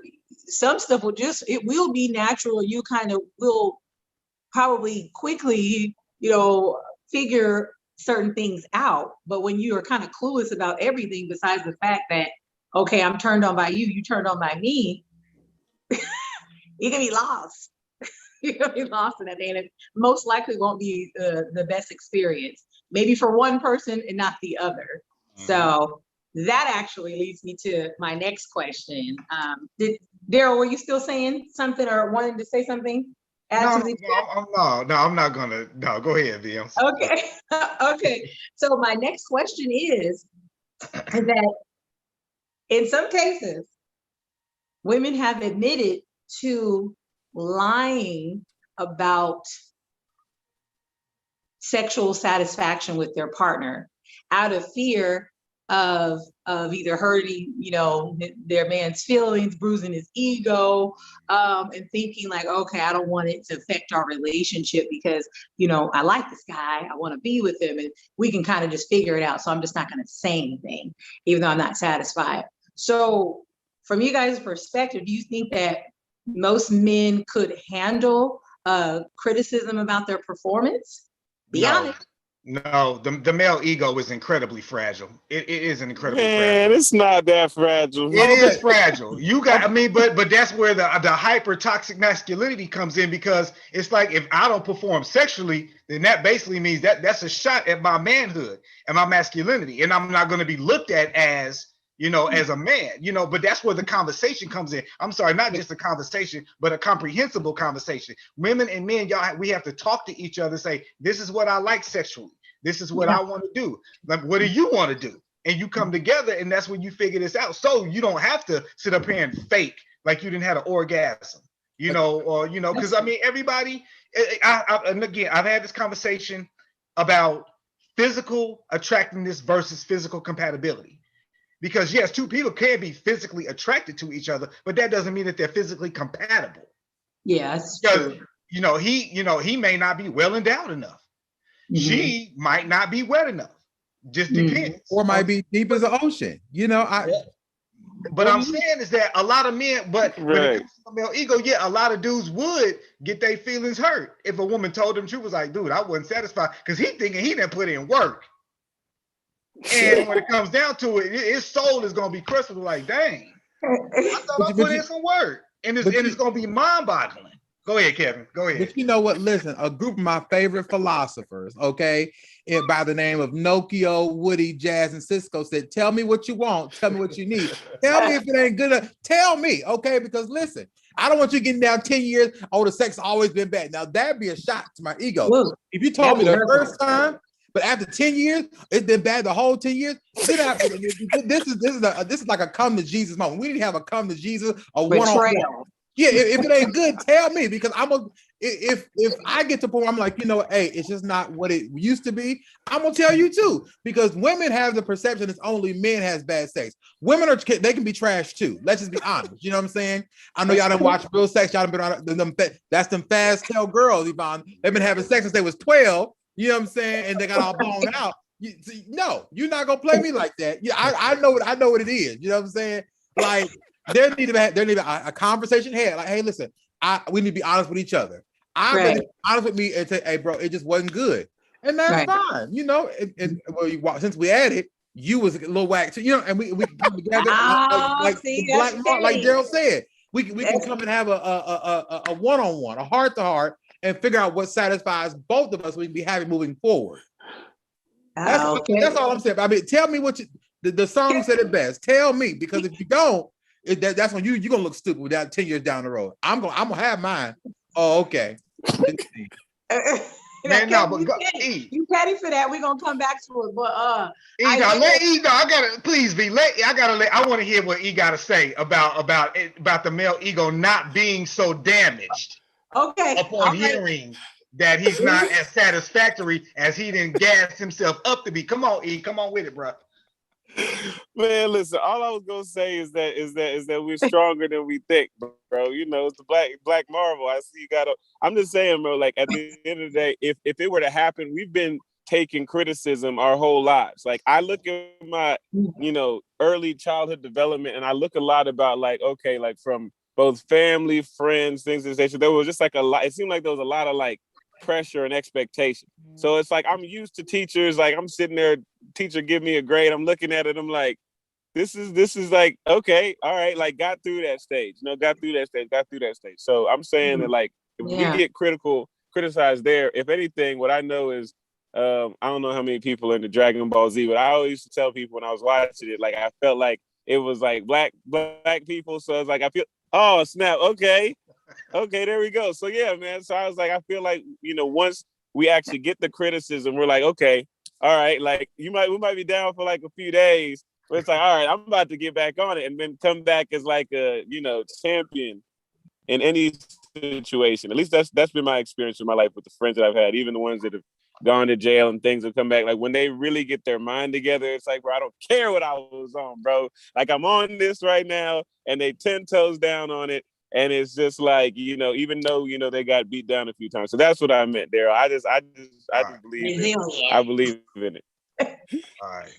some stuff it will be natural. You kind of will probably quickly, figure certain things out. But when you are kind of clueless about everything besides the fact that, okay, I'm turned on by you, you turned on by me, you're gonna be lost. You're gonna be lost in that day, and it most likely won't be the best experience. Maybe for one person and not the other. Mm-hmm. So that actually leads me to my next question. Daryl, were you still saying something or wanting to say something? I'm not gonna. No, go ahead, V. Okay. Okay. So my next question is that in some cases, women have admitted to lying about sexual satisfaction with their partner out of fear of either hurting, their man's feelings, bruising his ego, and thinking like, okay, I don't want it to affect our relationship because, I like this guy, I want to be with him, and we can kind of just figure it out. So I'm just not going to say anything, even though I'm not satisfied. So from you guys' perspective, do you think that most men could handle criticism about their performance? Be honest. No, the male ego is incredibly fragile. It is incredibly fragile. Man, it's not that fragile. It is fragile. You got, but that's where the hyper toxic masculinity comes in, because it's like, if I don't perform sexually, then that basically means that's a shot at my manhood and my masculinity, and I'm not going to be looked at as, as a man, but that's where the conversation comes in. I'm sorry, not just a conversation, but a comprehensible conversation. Women and men, we have to talk to each other, say, this is what I like sexually. This is what I want to do. Like, what do you want to do? And you come together, and that's when you figure this out. So you don't have to sit up here and fake like you didn't have an orgasm, because everybody, and again, I've had this conversation about physical attractiveness versus physical compatibility. Because yes, two people can be physically attracted to each other, but that doesn't mean that they're physically compatible. Yes. Because he may not be well endowed enough. Mm-hmm. She might not be wet enough. Just depends. Or might be deep as the ocean. But I'm saying is that a lot of men, but when it comes to the male ego, a lot of dudes would get their feelings hurt if a woman told them she was like, dude, I wasn't satisfied, because he thinking he didn't put in work. And when it comes down to it, his soul is going to be crushed. Like, dang, I thought I put in some work. And it's going to be mind-boggling. Go ahead, Kevin. Go ahead. But you know what? Listen, a group of my favorite philosophers, okay, by the name of Nokio, Woody, Jazz, and Cisco said, tell me what you want. Tell me what you need. Tell me if it ain't good. Tell me, okay? Because listen, I don't want you getting down 10 years. Oh, the sex has always been bad. Now, that'd be a shock to my ego. Whoa. If you told me the first time, but after 10 years, it's been bad the whole 10 years. This is like a come to Jesus moment. We need to have a come to Jesus, a one-on-one. Yeah, if it ain't good, tell me, because if I get to the point where I'm like, hey, it's just not what it used to be, I'm gonna tell you too, because women have the perception it's only men has bad sex. Women they can be trash too. Let's just be honest. You know what I'm saying? I know y'all done watch Real Sex. Y'all done been on that's them fast tail girls, Yvonne. They've been having sex since they was 12. You know what I'm saying? And they got all blown out. No, you're not gonna play me like that. Yeah, I know what it is. You know what I'm saying? Like, there need to be a conversation here. Like, hey, listen, we need to be honest with each other. I'm gonna be honest with me and say, hey, bro, it just wasn't good, and that's fine. Since we added, you was a little whack too, and we come together like Daryl said. We can come and have a one-on-one, a heart-to-heart, and figure out what satisfies both of us. We can be happy moving forward. That's all I'm saying. I mean, tell me what the song said it best. Tell me, because if you don't, that's when you're gonna look stupid without 10 years down the road. I'm gonna have mine. Oh, okay. Man, no, but you petty for that. We're gonna come back to it. But I want to hear what E gotta say about the male ego not being so damaged. Okay. Upon hearing that he's not as satisfactory as he didn't gas himself up to be. Come on, E, come on with it, bro. Man, listen, all I was gonna say is that we're stronger than we think, bro. It's the black marvel. I see you I'm just saying, bro, like, at the end of the day, if it were to happen, we've been taking criticism our whole lives. Like, I look at my, early childhood development, and I look a lot about, like, okay, like, from both family, friends, things of this nature. There was just like a lot. It seemed like there was a lot of like pressure and expectation. So it's like I'm used to teachers. Like I'm sitting there, teacher give me a grade. I'm looking at it. I'm like, this is like, okay, all right, like got through that stage. Got through that stage. So I'm saying that like if we get criticized there, if anything, what I know is I don't know how many people in the Dragon Ball Z, but I always used to tell people when I was watching it, like I felt like it was like black people. So it's like I feel, oh snap, okay, there we go. So yeah, man. So I was like, I feel like, once we actually get the criticism, we're like, okay, all right, like we might be down for like a few days, but it's like, all right, I'm about to get back on it and then come back as like a, champion in any situation. At least that's been my experience in my life with the friends that I've had, even the ones that have gone to jail and things have come back. Like when they really get their mind together, it's like, bro, I don't care what I was on, bro. Like I'm on this right now and they 10 toes down on it. And it's just like, even though, they got beat down a few times. So that's what I meant, Daryl. I just believe in it. I believe in it. All right.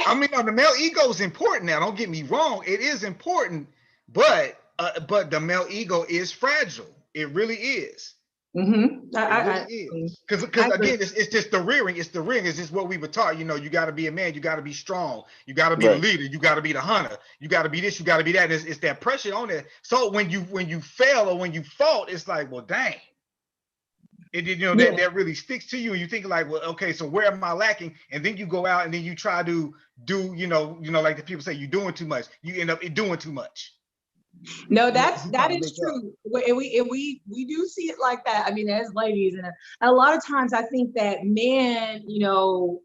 I mean, the male ego is important now. Don't get me wrong. It is important, but the male ego is fragile. It really is. Mm-hmm. It really is. Because again, it's just the rearing. It's the ring. It's just what we were taught. You got to be a man. You got to be strong. You got to be the leader. You got to be the hunter. You got to be this. You got to be that. And it's that pressure on it. So when you fail or when you fault, it's like, well, dang. That really sticks to you, and you think like, well, okay, so where am I lacking? And then you go out and then you try to do, like the people say, you're doing too much. You end up doing too much. No, that is true. And we do see it like that. I mean, as ladies, and a lot of times I think that men, well,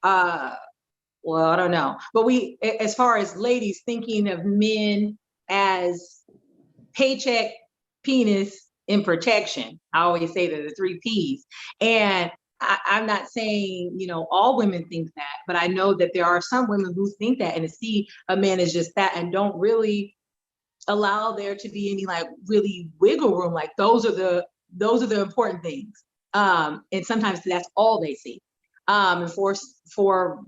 I don't know, but we, as far as ladies, thinking of men as paycheck, penis, and protection. I always say that the 3 Ps. And I'm not saying, all women think that, but I know that there are some women who think that, and to see a man as just that and don't really allow there to be any like really wiggle room. Like those are the important things. And sometimes that's all they see. And for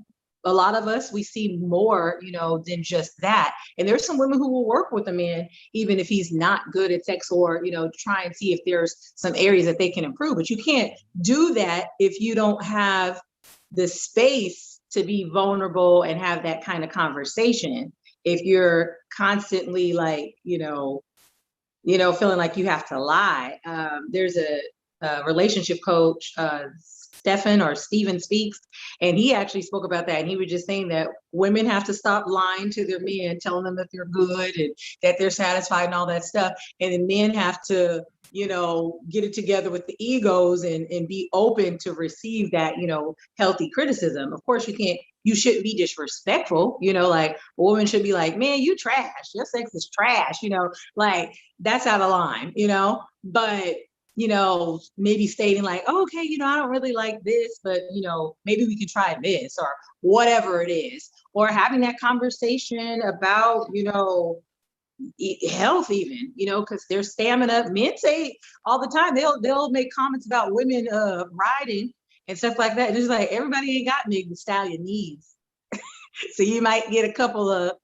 a lot of us, we see more, than just that. And there's some women who will work with a man, even if he's not good at sex, or, try and see if there's some areas that they can improve. But you can't do that if you don't have the space to be vulnerable and have that kind of conversation. If you're constantly like, feeling like you have to lie. There's a relationship coach, Steven Speaks, and he actually spoke about that. And he was just saying that women have to stop lying to their men, telling them that they're good and that they're satisfied and all that stuff. And then men have to, get it together with the egos and be open to receive that, healthy criticism. Of course, you shouldn't be disrespectful, like a woman should be like, man, you trash, your sex is trash, like that's out of line, but maybe stating like, oh, okay, I don't really like this, but maybe we can try this or whatever it is, or having that conversation about, health even, because their stamina, men say all the time, they'll make comments about women riding and stuff like that. Just like everybody ain't got Megan Thee Stallion needs. So you might get a couple of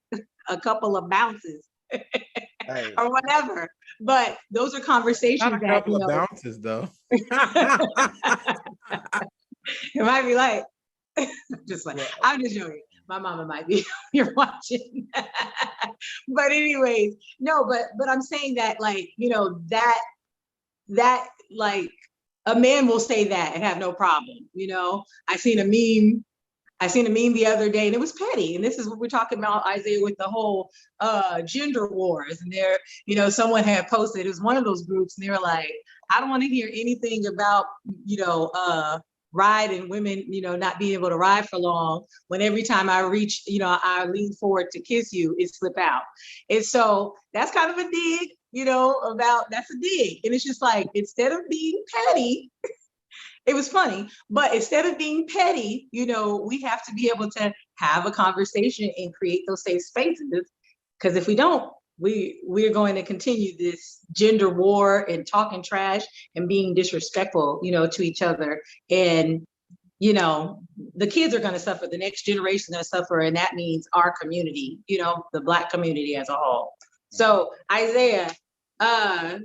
bounces or whatever. But those are conversations. Not a couple of bounces though. It might be like, just like, I'm just joking. My mama might be here watching. But anyways, no, but I'm saying that like, that like a man will say that and have no problem. I seen a meme the other day and it was petty. And this is what we're talking about, Isaiah, with the whole gender wars. And there, someone had posted, it was one of those groups, and they were like, I don't want to hear anything about, ride and women, not being able to ride for long, when every time I reach, I lean forward to kiss you, it slip out. And so that's kind of a dig, that's a dig. And it's just like, instead of being petty, it was funny, but instead of being petty, we have to be able to have a conversation and create those safe spaces. Because if we don't, we're going to continue this gender war and talking trash and being disrespectful, to each other. And, the kids are going to suffer. The next generation is going to suffer. And that means our community, the Black community as a whole. So Isaiah, back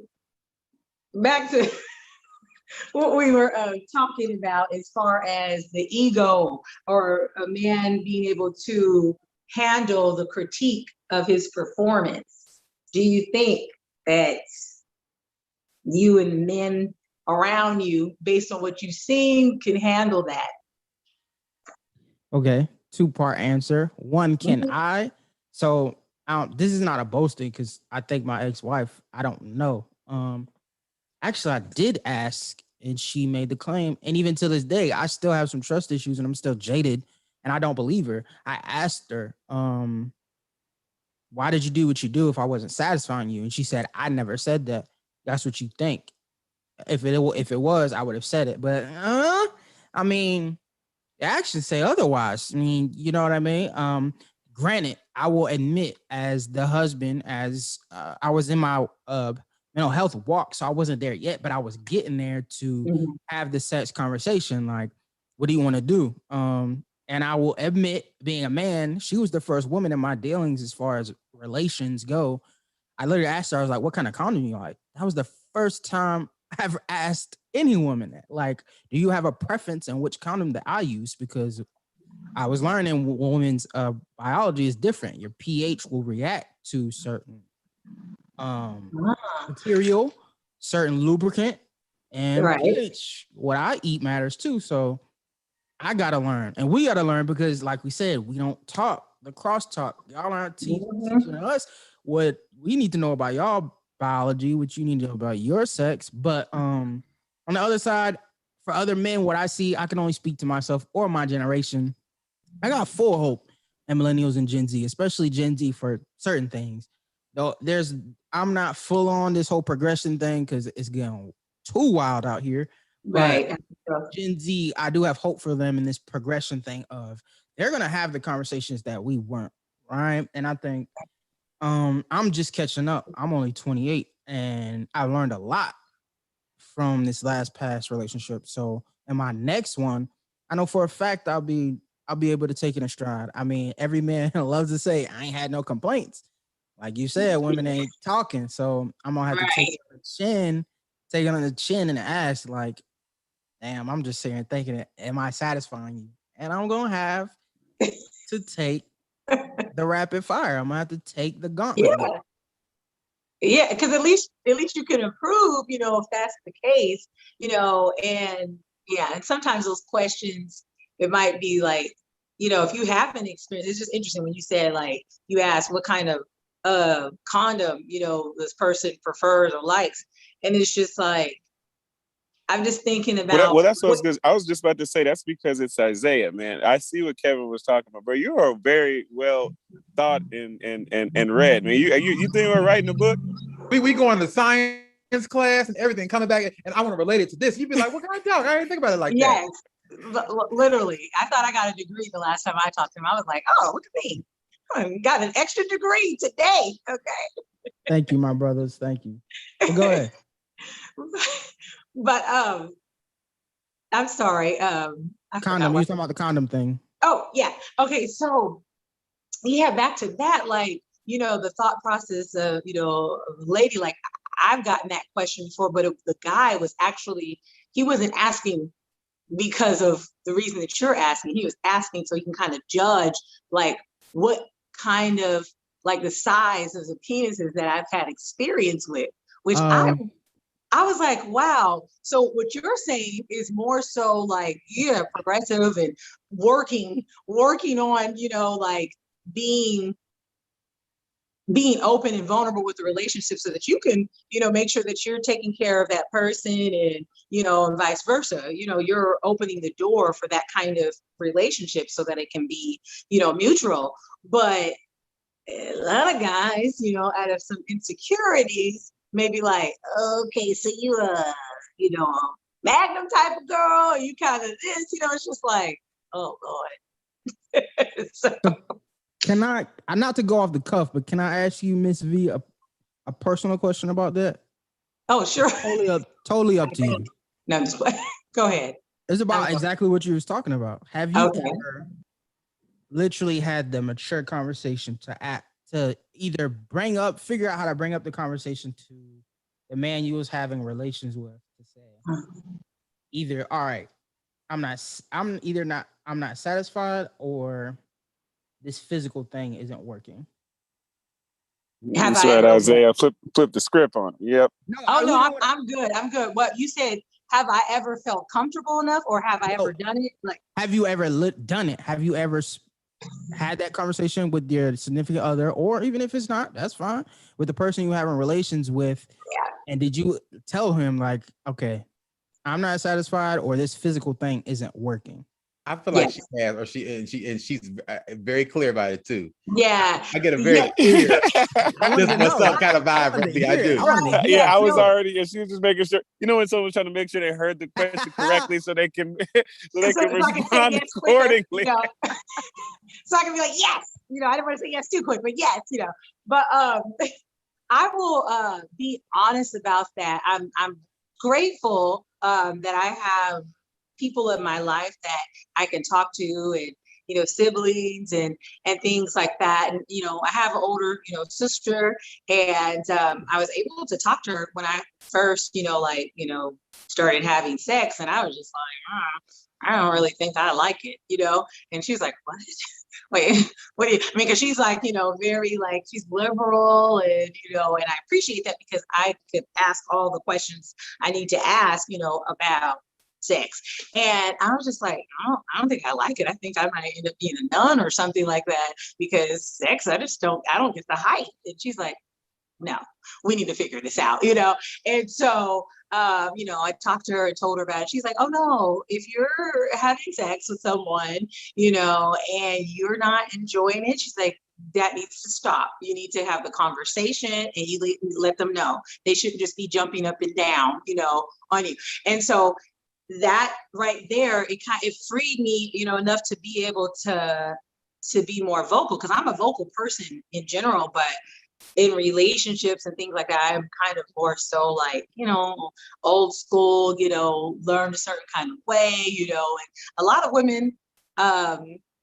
to what we were talking about as far as the ego or a man being able to handle the critique of his performance. Do you think that you and the men around you, based on what you've seen, can handle that? Okay, two-part answer. One, can I? So this is not a boasting because I think my ex-wife, I don't know. Actually, I did ask and she made the claim. And even to this day, I still have some trust issues and I'm still jaded and I don't believe her. I asked her, why did you do what you do if I wasn't satisfying you? And she said, I never said that. That's what you think. If it was, I would have said it. But I mean, the actions say otherwise. I mean, you know what I mean? Granted, I will admit, as the husband, as I was in my mental health walk, so I wasn't there yet, but I was getting there to have the sex conversation. Like, what do you want to do? And I will admit, being a man, she was the first woman in my dealings as far as relations go. I literally asked her, I was like, what kind of condom you like? That was the first time I ever asked any woman that. Like, do you have a preference in which condom that I use? Because I was learning women's biology is different. Your pH will react to certain material, certain lubricant, and pH. What I eat matters too. So I gotta learn, and we gotta learn because, like we said, we don't talk the crosstalk. Y'all aren't teaching us what we need to know about y'all biology, what you need to know about your sex. But on the other side, for other men, what I see, I can only speak to myself or my generation. I got full hope in millennials and Gen Z, especially Gen Z for certain things. Though I'm not full on this whole progression thing because it's getting too wild out here. But Gen Z, I do have hope for them in this progression thing of they're gonna have the conversations that we weren't, right? And I think I'm just catching up. I'm only 28 and I learned a lot from this last past relationship. So in my next one, I know for a fact I'll be able to take it in stride. I mean, every man loves to say I ain't had no complaints. Like you said, women ain't talking. So I'm gonna have to take it on the chin and ask, like, damn, I'm just sitting here thinking, am I satisfying you? And I'm gonna have to take the rapid fire. I'm gonna have to take the gauntlet. Yeah, because at least you can improve, if that's the case, and and sometimes those questions, it might be like, if you haven't experienced, it's just interesting when you said, like, you asked what kind of condom, this person prefers or likes. And it's just like, I'm just thinking about. Well, that's what I was just about to say. That's because it's Isaiah, man. I see what Kevin was talking about, bro. You are very well thought and read, man. You think we're writing a book? We go on the science class and everything, coming back, and I want to relate it to this. You'd be like, "What kind of talk? I didn't think about it like that." Yes, literally. I thought I got a degree the last time I talked to him. I was like, "Oh, look at me! I got an extra degree today." Okay. Thank you, my brothers. Thank you. Well, go ahead. But I'm sorry. Condom. You talking about the condom thing? Oh yeah. Okay. So back to that. Like, the thought process of a lady. Like, I've gotten that question before, but the guy was actually, he wasn't asking because of the reason that you're asking. He was asking so he can kind of judge, like, what kind of, like, the size of the penises that I've had experience with, which I was like, wow. So what you're saying is more so like, progressive and working on, like being open and vulnerable with the relationship so that you can, make sure that you're taking care of that person and, and vice versa. You're opening the door for that kind of relationship so that it can be, mutual. But a lot of guys, out of some insecurities, maybe like, okay, so you Magnum type of girl, you kind of this, it's just like, oh Lord. So, can I, not to go off the cuff, but can I ask you, Miss V, a personal question about that? Oh, sure. Totally up to you. No, just go ahead. It's about exactly what you was talking about. Have you ever literally had the mature conversation to either figure out how to bring up the conversation to the man you was having relations with to say, either, all right, I'm not satisfied, or this physical thing isn't working. That's right, Isaiah. Flip the script on it. Yep. No, I'm good. I'm good. What you said, have I ever felt comfortable enough, or have I ever done it? Like, have you ever done it? Have you ever had that conversation with your significant other, or even if it's not, that's fine, with the person you're having relations with? Yeah. And did you tell him, like, okay, I'm not satisfied, or this physical thing isn't working? I feel like she has, or she's very clear about it too. Yeah, I get a very clear, just what's up kind of vibe. I do. Yeah, I was already, and she was just making sure. You know, when someone's trying to make sure they heard the question correctly, so they can respond accordingly. You know? So I can be like, yes. You know, I don't want to say yes too quick, but yes. You know, but I will be honest about that. I'm grateful that I have people in my life that I can talk to, and, you know, siblings and things like that. And, you know, I have an older, you know, sister, and I was able to talk to her when I first, you know, like, you know, started having sex, and I was just like, I don't really think I like it, you know? And she's like, what? Wait, what do you, I mean, because she's like, you know, very like, she's liberal, and, you know, and I appreciate that, because I could ask all the questions I need to ask, you know, about sex. And I was just like, I don't think I like it. I think I might end up being a nun or something like that, because sex, I don't get the hype. And she's like, no, we need to figure this out, you know? And so, you know, I talked to her and told her about it. She's like, oh no, if you're having sex with someone, you know, and you're not enjoying it, she's like, that needs to stop. You need to have the conversation, and you let them know. They shouldn't just be jumping up and down, you know, on you. And so that right there, it freed me, you know, enough to be able to be more vocal, because I'm a vocal person in general, but in relationships and things like that, I'm kind of more so like, you know, old school, you know, learn a certain kind of way, you know. And a lot of women,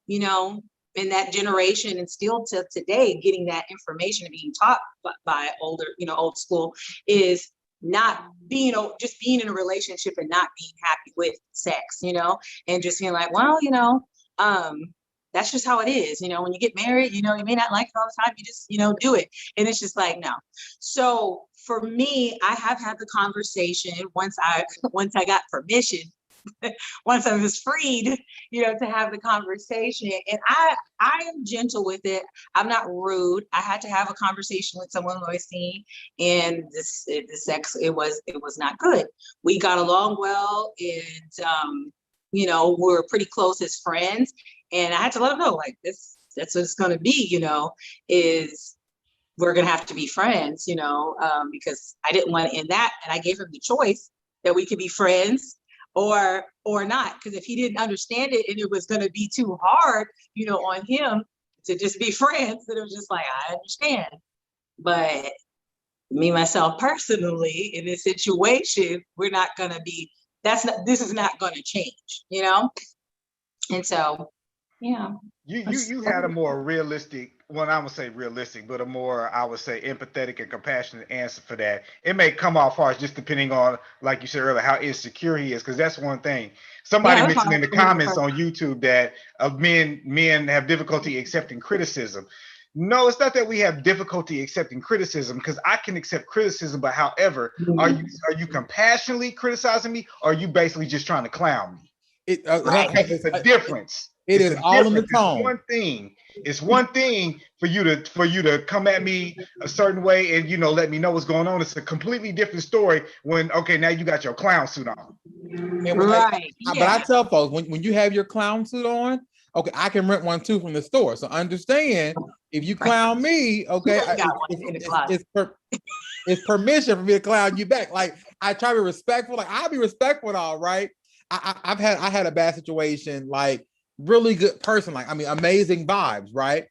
you know, in that generation, and still to today, getting that information and being taught by older, you know, old school, is not being, just being in a relationship and not being happy with sex, you know, and just being like, well, you know, that's just how it is. You know, when you get married, you know, you may not like it all the time. You just, you know, do it. And it's just like, no. So for me, I have had the conversation once I got permission, once I was freed, you know, to have the conversation. And I am gentle with it. I'm not rude. I had to have a conversation with someone who I seen, and the sex, it was not good. We got along well, and you know, we're pretty close as friends. And I had to let them know, like, that's what it's going to be, you know, is we're going to have to be friends, you know, because I didn't want to end that. And I gave him the choice that we could be friends or not. Because if he didn't understand it, and it was going to be too hard, you know, on him to just be friends, then it was just like, I understand. But me, myself personally, in this situation, we're not going to be, this is not going to change, you know? And so, yeah. You had a more realistic, well, I would say realistic, but a more, I would say, empathetic and compassionate answer for that. It may come off harsh, just depending on, like you said earlier, how insecure he is, because that's one thing. Somebody mentioned in the comments on YouTube that men have difficulty accepting criticism. No, it's not that we have difficulty accepting criticism, because I can accept criticism, but however, are you compassionately criticizing me, or are you basically just trying to clown me? It's a difference. It is all in the tone. It's one thing for you to come at me a certain way and, you know, let me know what's going on. It's a completely different story when, okay, now you got your clown suit on. Right. But I tell folks, when you have your clown suit on, okay, I can rent one too from the store. So understand, if you clown me, okay, it's permission for me to clown you back. Like, I try to be respectful. Like, I'll be respectful and all, right? I had a bad situation, like, really good person, like, I mean, amazing vibes, right?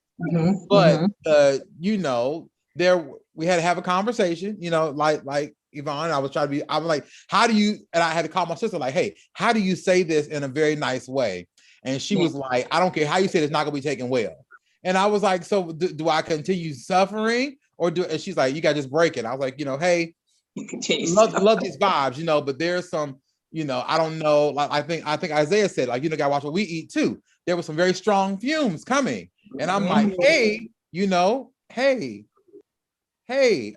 But you know, we had to have a conversation, you know, like Yvonne, I'm like, how do you, and I had to call my sister, like, hey, how do you say this in a very nice way? And she was like, I don't care how you say it, it's not gonna be taken well. And I was like, so do I continue suffering or and she's like, you got to just break it. I was like, hey, love these vibes, but there's some, I don't know. Like I think Isaiah said, like, gotta watch what we eat too. There were some very strong fumes coming. And I'm like, hey, hey,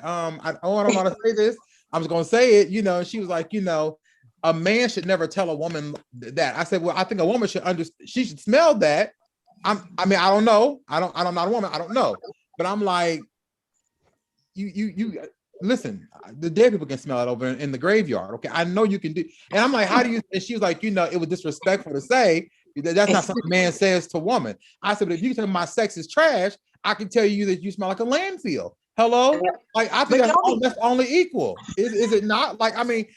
I don't know how to say this. I'm just gonna say it, and she was like, a man should never tell a woman that. I said, well, I think a woman should understand, she should smell that. I don't know. I'm not a woman, I don't know. But I'm like, you listen, the dead people can smell it over in the graveyard. Okay, I know you can do. And I'm like, how do you? And she was like, it was disrespectful to say that's not something a man says to a woman. I said, but if you tell me my sex is trash, I can tell you that you smell like a landfill. Hello, like I think that's only equal. Is it not? Like,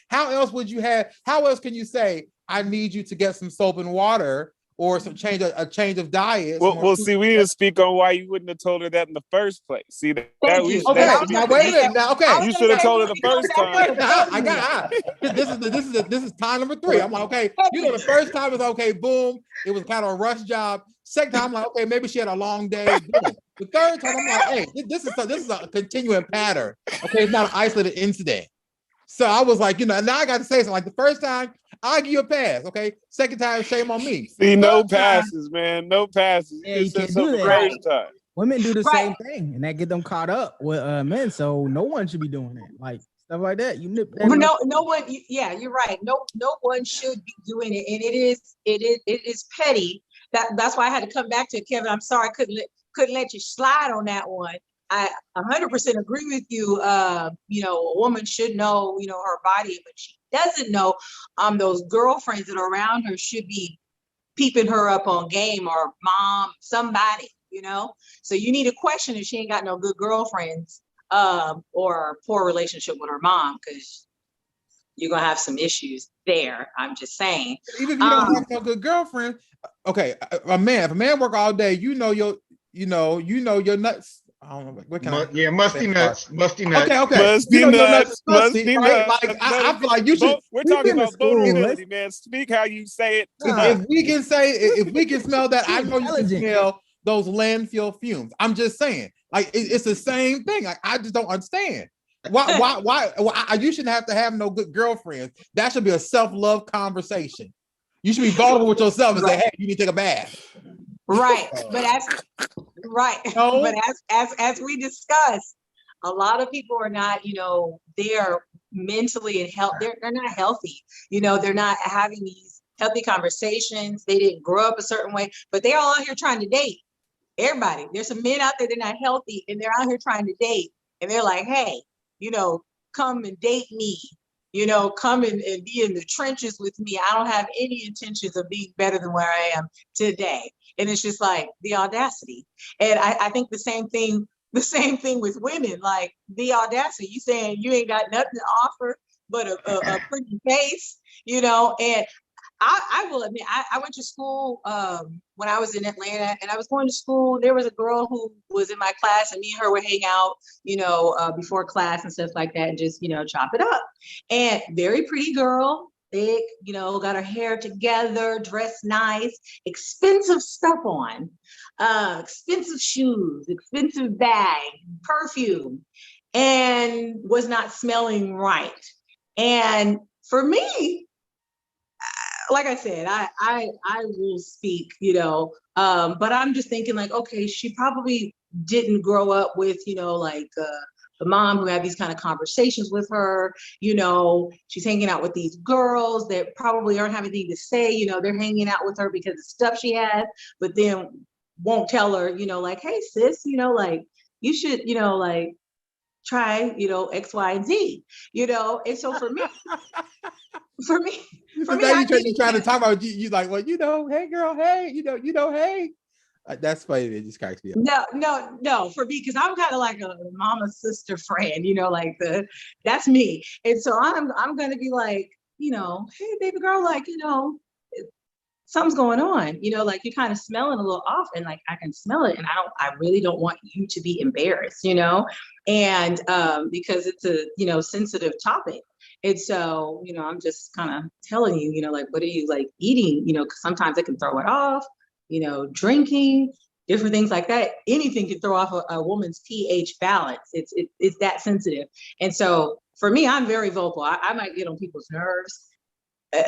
how else would you have? How else can you say I need you to get some soap and water or some change of diet? Well, see, we didn't speak on why you wouldn't have told her that in the first place. See that? Now wait a minute. Now, okay, you should have told her the first time. I got this is time number 3. I'm like, okay, the first time was okay, boom, it was kind of a rush job. Second time, I'm like, okay, maybe she had a long day. Boom. The third time, I'm like, hey, this is a continuing pattern. Okay, it's not an isolated incident. So I was like, now I got to say something. Like the first time, I'll give you a pass. Okay, second time, shame on me. See, no passes, man, no passes. Yeah, you can't do that. First time. Women do the same thing, and that get them caught up with men. So no one should be doing that. Like stuff like that. You nip that. No one. Yeah, you're right. No one should be doing it, and it is petty. That's why I had to come back to it, Kevin. I'm sorry, I couldn't let you slide on that one. I 100% agree with you. A woman should know, her body, but she doesn't know. Those girlfriends that are around her should be peeping her up on game, or mom, somebody, So you need to question if she ain't got no good girlfriends, or a poor relationship with her mom, because you're gonna have some issues there. I'm just saying. Even if you don't have no good girlfriend, okay, if a man work all day, your nuts. I don't know what kind of musty nuts. Okay, musty nuts, musty right? nuts. Like I feel like you should. We're talking about vulnerability, man. Speak how you say it. If we can smell that, I know you can smell those landfill fumes. I'm just saying, like it's the same thing. Like I just don't understand. Why you shouldn't have to have no good girlfriends. That should be a self-love conversation. You should be vulnerable with yourself and say, hey, you need to take a bath. Right. But as we discussed, a lot of people are not, they're mentally and health, they're not healthy. They're not having these healthy conversations. They didn't grow up a certain way, but they're all out here trying to date. Everybody. There's some men out there, they're not healthy, and they're out here trying to date. And they're like, hey, come and date me. Come and be in the trenches with me. I don't have any intentions of being better than where I am today. And it's just like the audacity. And I think the same thing with women, like the audacity. You saying you ain't got nothing to offer but a pretty face, and I will admit, I went to school when I was in Atlanta, and I was going to school. There was a girl who was in my class, and me and her would hang out, before class and stuff like that, and just, chop it up. And very pretty girl, thick, got her hair together, dressed nice, expensive stuff on, expensive shoes, expensive bag, perfume, and was not smelling right. And for me, like I said, I will speak, but I'm just thinking like, okay, she probably didn't grow up with, the mom who had these kind of conversations with her, she's hanging out with these girls that probably aren't having anything to say, they're hanging out with her because of stuff she has, but then won't tell her, like, hey sis, like you should, try, X, Y, and Z, and so for me, now you're trying to talk about you like, well, hey girl, hey, hey. That's funny. It just cracks me up. No, for me, because I'm kind of like a mama sister friend, that's me. And so I'm gonna be like, hey baby girl, like, something's going on, like you're kind of smelling a little off, and like I can smell it, and I really don't want you to be embarrassed, and because it's a sensitive topic. And so, I'm just kind of telling you, like, what are you like eating, because sometimes it can throw it off, drinking, different things like that. Anything can throw off a woman's pH balance. It's that sensitive. And so for me, I'm very vocal. I might get on people's nerves.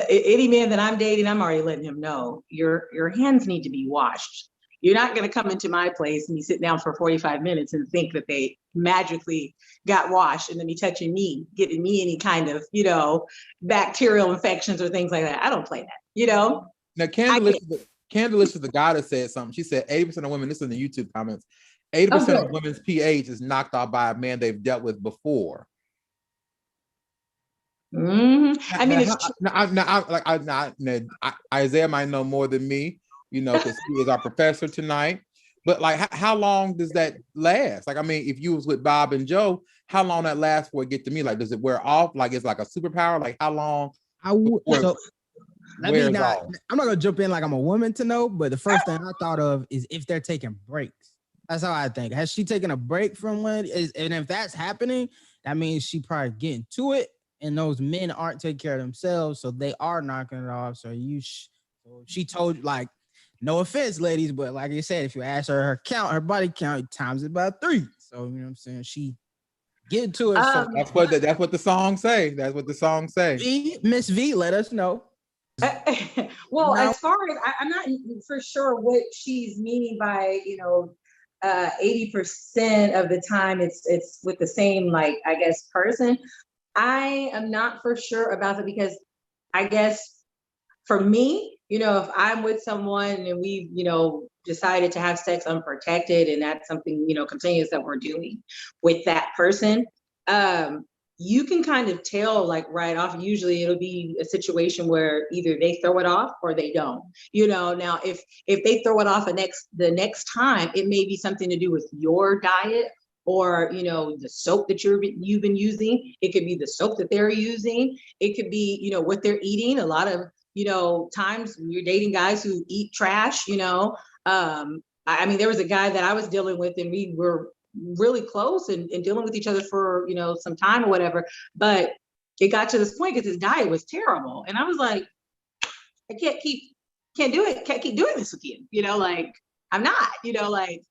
Any man that I'm dating, I'm already letting him know your hands need to be washed. You're not going to come into my place and be sitting down for 45 minutes and think that they magically got washed and then be touching me, getting me any kind of, bacterial infections or things like that. I don't play that, Now, Candace is the guy that said something. She said 80% of women, this is in the YouTube comments, 80% of women's pH is knocked off by a man they've dealt with before. I mean, Isaiah might know more than me, because he was our professor tonight. But like, how long does that last? Like, I mean, if you was with Bob and Joe, how long that lasts before it get to me? Like, does it wear off? Like, it's like a superpower? Like, how long? I'm not gonna jump in like I'm a woman to know, but the first thing I thought of is if they're taking breaks. That's how I think. Has she taken a break from and if that's happening, that means she probably getting to it, and those men aren't taking care of themselves, so they are knocking it off. So she told, like, no offense, ladies, but like you said, if you ask her body count times it by 3. So you know what I'm saying? She get to it. So that's what the song say. That's what the song say. Miss V, let us know. Well, as far as I'm not for sure what she's meaning by 80% of the time it's with the same, like, I guess, person. I am not for sure about that, because I guess for me, if I'm with someone and we, decided to have sex unprotected, and that's something, continuous that we're doing with that person, you can kind of tell, like, right off. Usually it'll be a situation where either they throw it off or they don't. Now if they throw it off the next time, it may be something to do with your diet, or the soap that you've been using. It could be the soap that they're using. It could be what they're eating. A lot of times when you're dating guys who eat trash. I mean, there was a guy that I was dealing with, and we were really close and dealing with each other for some time or whatever, but it got to this point because his diet was terrible, and I was like, I can't keep doing this with you, like, I'm not, like,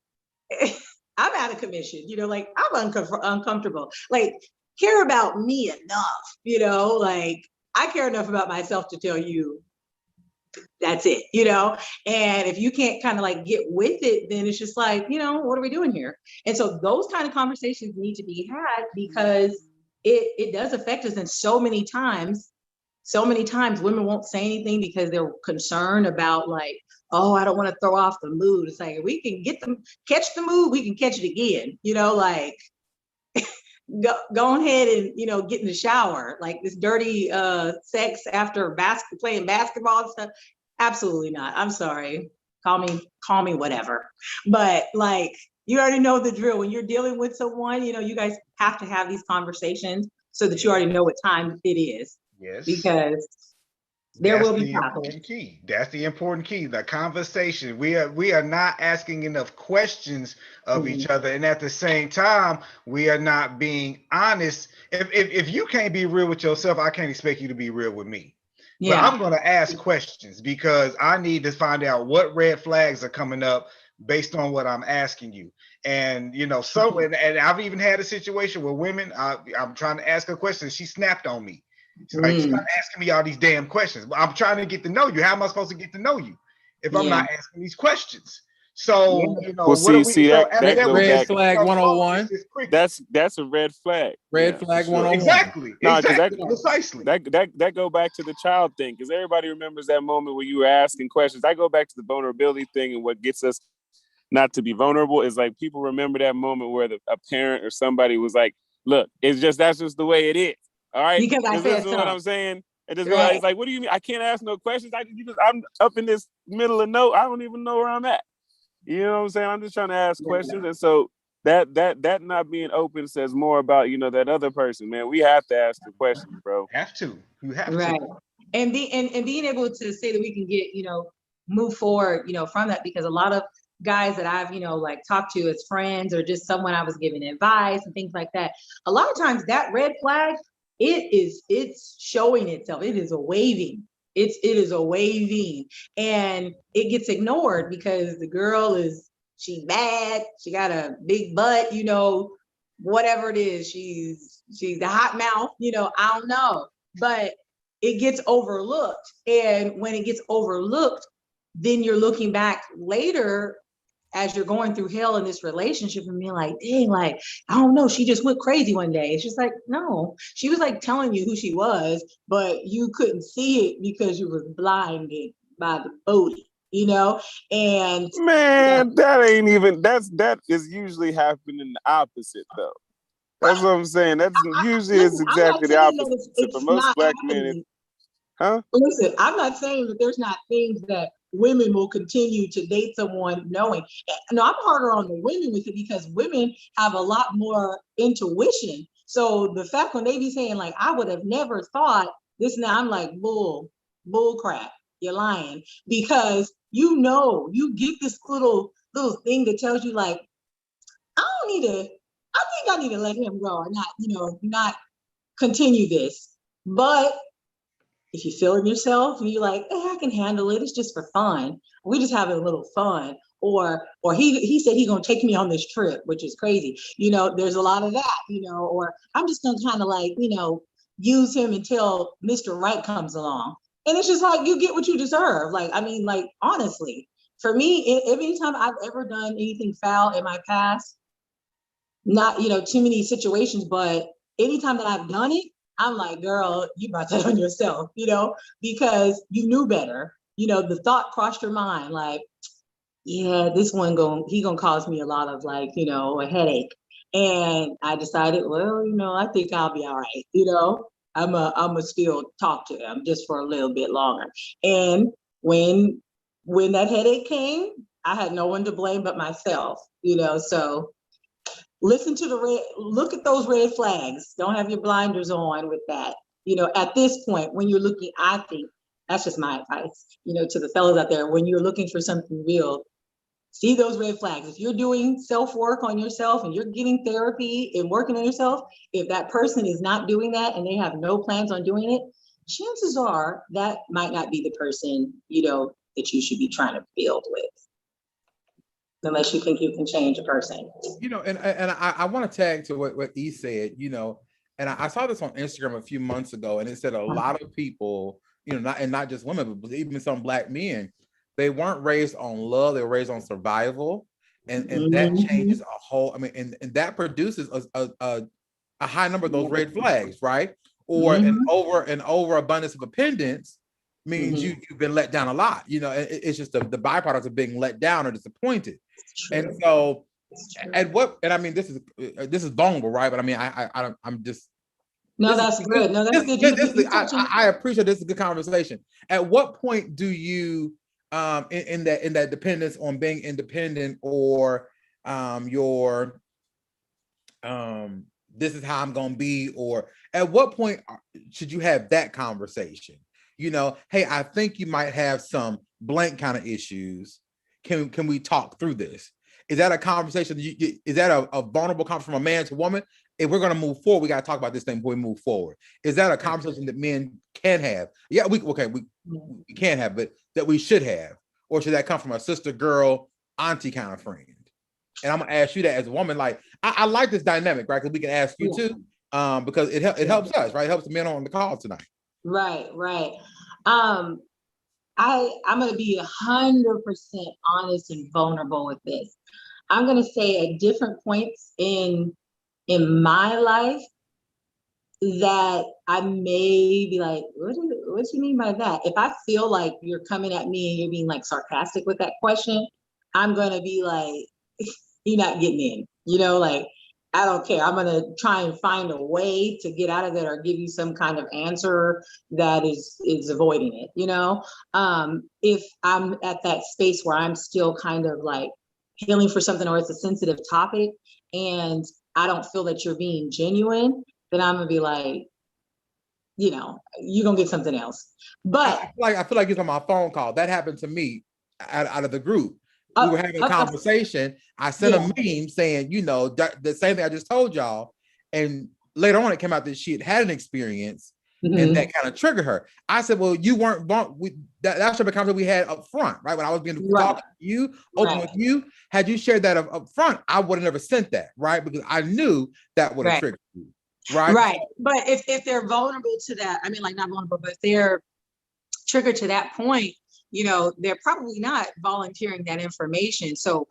I'm out of commission, like, I'm uncomfortable, like, care about me enough, like, I care enough about myself to tell you that's it, and if you can't kind of like get with it, then it's just like, what are we doing here? And so those kind of conversations need to be had, because it does affect us. And so many times women won't say anything because they're concerned about, like, oh, I don't want to throw off the mood. It's like, we can catch the mood, we can catch it again, like, go ahead and get in the shower, like this dirty sex after playing basketball and stuff. Absolutely not. I'm sorry. Call me whatever. But, like, you already know the drill. When you're dealing with someone, you guys have to have these conversations so that you already know what time it is. Yes. Because there will be problems. That's the important key. The conversation. We are not asking enough questions of each other, and at the same time, we are not being honest. If you can't be real with yourself, I can't expect you to be real with me. Yeah. But I'm going to ask questions, because I need to find out what red flags are coming up based on what I'm asking you. And and I've even had a situation where women, I'm trying to ask her questions, she snapped on me. She's like, stop asking me all these damn questions. I'm trying to get to know you. How am I supposed to get to know you if I'm not asking these questions? So, well, see that red flag 101. That's a red flag. Red flag 101. Exactly. Precisely. That go back to the child thing, because everybody remembers that moment when you were asking questions. I go back to the vulnerability thing, and what gets us not to be vulnerable is, like, people remember that moment where a parent or somebody was like, look, that's just the way it is. All right, because I said so. What I'm saying. And this right. It's like, what do you mean? I can't ask no questions. I'm up in this middle of I don't even know where I'm at. You know what I'm saying? I'm just trying to ask questions. And so that not being open says more about, that other person, man. We have to ask the questions, bro. You have right. to. And being able to say that we can get, move forward, from that, because a lot of guys that I've, like, talked to as friends, or just someone I was giving advice and things like that, a lot of times that red flag, it's showing itself. It is a waving. It is a waving, and it gets ignored because the girl is she's bad, she got a big butt, you know, whatever it is, she's a hot mouth, you know, I don't know. But it gets overlooked. And when it gets overlooked, then you're looking back later as you're going through hell in this relationship and being like, dang, like, I don't know, she just went crazy one day. It's just like, no, she was like telling you who she was, but you couldn't see it because you were blinded by the booty, you know? And man, that ain't even, that is usually happening the opposite though. That's what I'm saying. That's usually it's exactly the opposite. So for most black men, huh? Listen, I'm not saying that there's not things that women will continue to date someone knowing. No, I'm harder on the women with it because women have a lot more intuition. So the fact when they be saying like, I would have never thought this, now I'm like, bull crap, you're lying. Because you know, you get this little thing that tells you like, I think I need to let him go and not, you know, not continue this. But if you feel in yourself and you're like, I can handle it, it's just for fun. We just having a little fun. Or he said he's gonna take me on this trip, which is crazy. You know, there's a lot of that, you know, or I'm just gonna kind of like, you know, use him until Mr. Right comes along. And it's just like you get what you deserve. Like, I mean, like honestly, for me, anytime I've ever done anything foul in my past, not, you know, too many situations, but anytime that I've done it, I'm like, girl, you brought that on yourself, you know, because you knew better. You know, the thought crossed your mind, like, yeah, this one he gonna cause me a lot of like, you know, a headache. And I decided, well, you know, I think I'll be all right. You know, I'm still talk to him just for a little bit longer. And when that headache came, I had no one to blame but myself. You know, so listen to look at those red flags. Don't have your blinders on with that. You know, at this point, when you're looking, I think that's just my advice, you know, to the fellas out there, when you're looking for something real, see those red flags. If you're doing self-work on yourself and you're getting therapy and working on yourself, if that person is not doing that and they have no plans on doing it, chances are that might not be the person, you know, that you should be trying to build with. Unless you think you can change a person. You know, and I want to tag to what E said, you know, and I saw this on Instagram a few months ago, and it said a lot of people, you know, not just women, but even some black men, they weren't raised on love, they were raised on survival. And that changes a whole, I mean, and that produces a high number of those red flags, right? Or an overabundance of abundance means you've been let down a lot. You know, it's just the byproduct of being let down or disappointed. And so, and I mean, this is vulnerable, right? But I mean, I'm just. No, that's good. No, that's good. I appreciate this is a good conversation. At what point do you, in that dependence on being independent, or your this is how I'm gonna be, or at what point should you have that conversation? You know, hey, I think you might have some blank kind of issues. Can we talk through this? Is that a conversation? Is that a vulnerable conversation from a man to woman? If we're going to move forward, we got to talk about this thing before we move forward. Is that a conversation that men can have? Yeah, we can have, but that we should have, or should that come from a sister, girl, auntie kind of friend? And I'm gonna ask you that as a woman. Like, I like this dynamic, right? Because we can ask you too, because it helps us, right? It helps the men on the call tonight. Right. I'm going to be 100% honest and vulnerable with this. I'm going to say at different points in my life that I may be like, what do you mean by that? If I feel like you're coming at me and you're being like sarcastic with that question, I'm going to be like, you're not getting in, you know, like, I don't care. I'm going to try and find a way to get out of it or give you some kind of answer that is avoiding it, you know? If I'm at that space where I'm still kind of like healing for something, or it's a sensitive topic and I don't feel that you're being genuine, then I'm going to be like, you know, you're going to get something else. But I feel like it's on my phone call. That happened to me out of the group. We were having a conversation. I sent a meme saying, you know, the same thing I just told y'all. And later on, it came out that she had an experience. And that kind of triggered her. I said, well, you weren't, that's the conversation we had up front, right? When I was being talking to you, open with you, had you shared that up front, I would have never sent that, right? Because I knew that would have triggered you, right? Right. But if they're vulnerable to that, I mean, like not vulnerable, but if they're triggered to that point, you know, they're probably not volunteering that information. So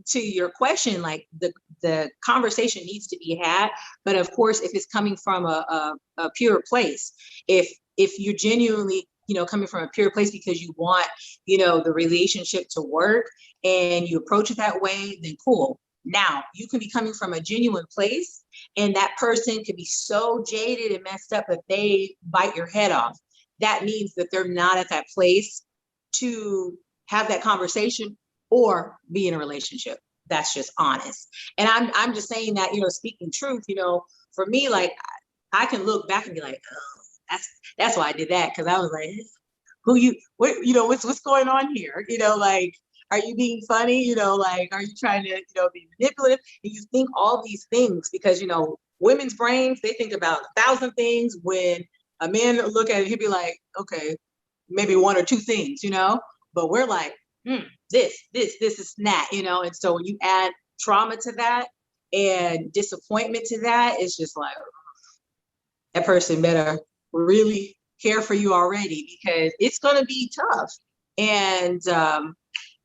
to your question, like the conversation needs to be had, but of course, if it's coming from a pure place, if you're genuinely, you know, coming from a pure place because you want, you know, the relationship to work and you approach it that way, then cool. Now you can be coming from a genuine place and that person could be so jaded and messed up that they bite your head off. That means that they're not at that place to have that conversation or be in a relationship. That's just honest. And I'm just saying that, you know, speaking truth, you know, for me, like I can look back and be like, oh, that's why I did that. Cause I was like, what's going on here? You know, like, are you being funny? You know, like, are you trying to, you know, be manipulative? And you think all these things because, you know, women's brains, they think about 1,000 things. When a man look at it, he'd be like, okay, maybe one or two things, you know, but we're like, this is that, you know? And so when you add trauma to that and disappointment to that, it's just like, that person better really care for you already because it's going to be tough. And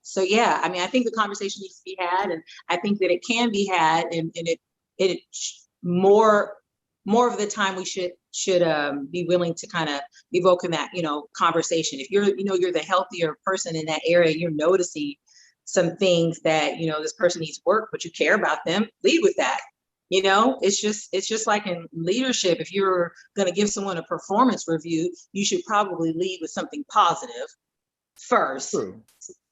so, yeah, I mean, I think the conversation needs to be had, and I think that it can be had, and it more of the time we should be willing to kind of evoke in that, you know, conversation. If you're, you know, you're the healthier person in that area, you're noticing some things that, you know, this person needs work, but you care about them, lead with that. You know, it's just like in leadership, if you're going to give someone a performance review, you should probably lead with something positive first. True.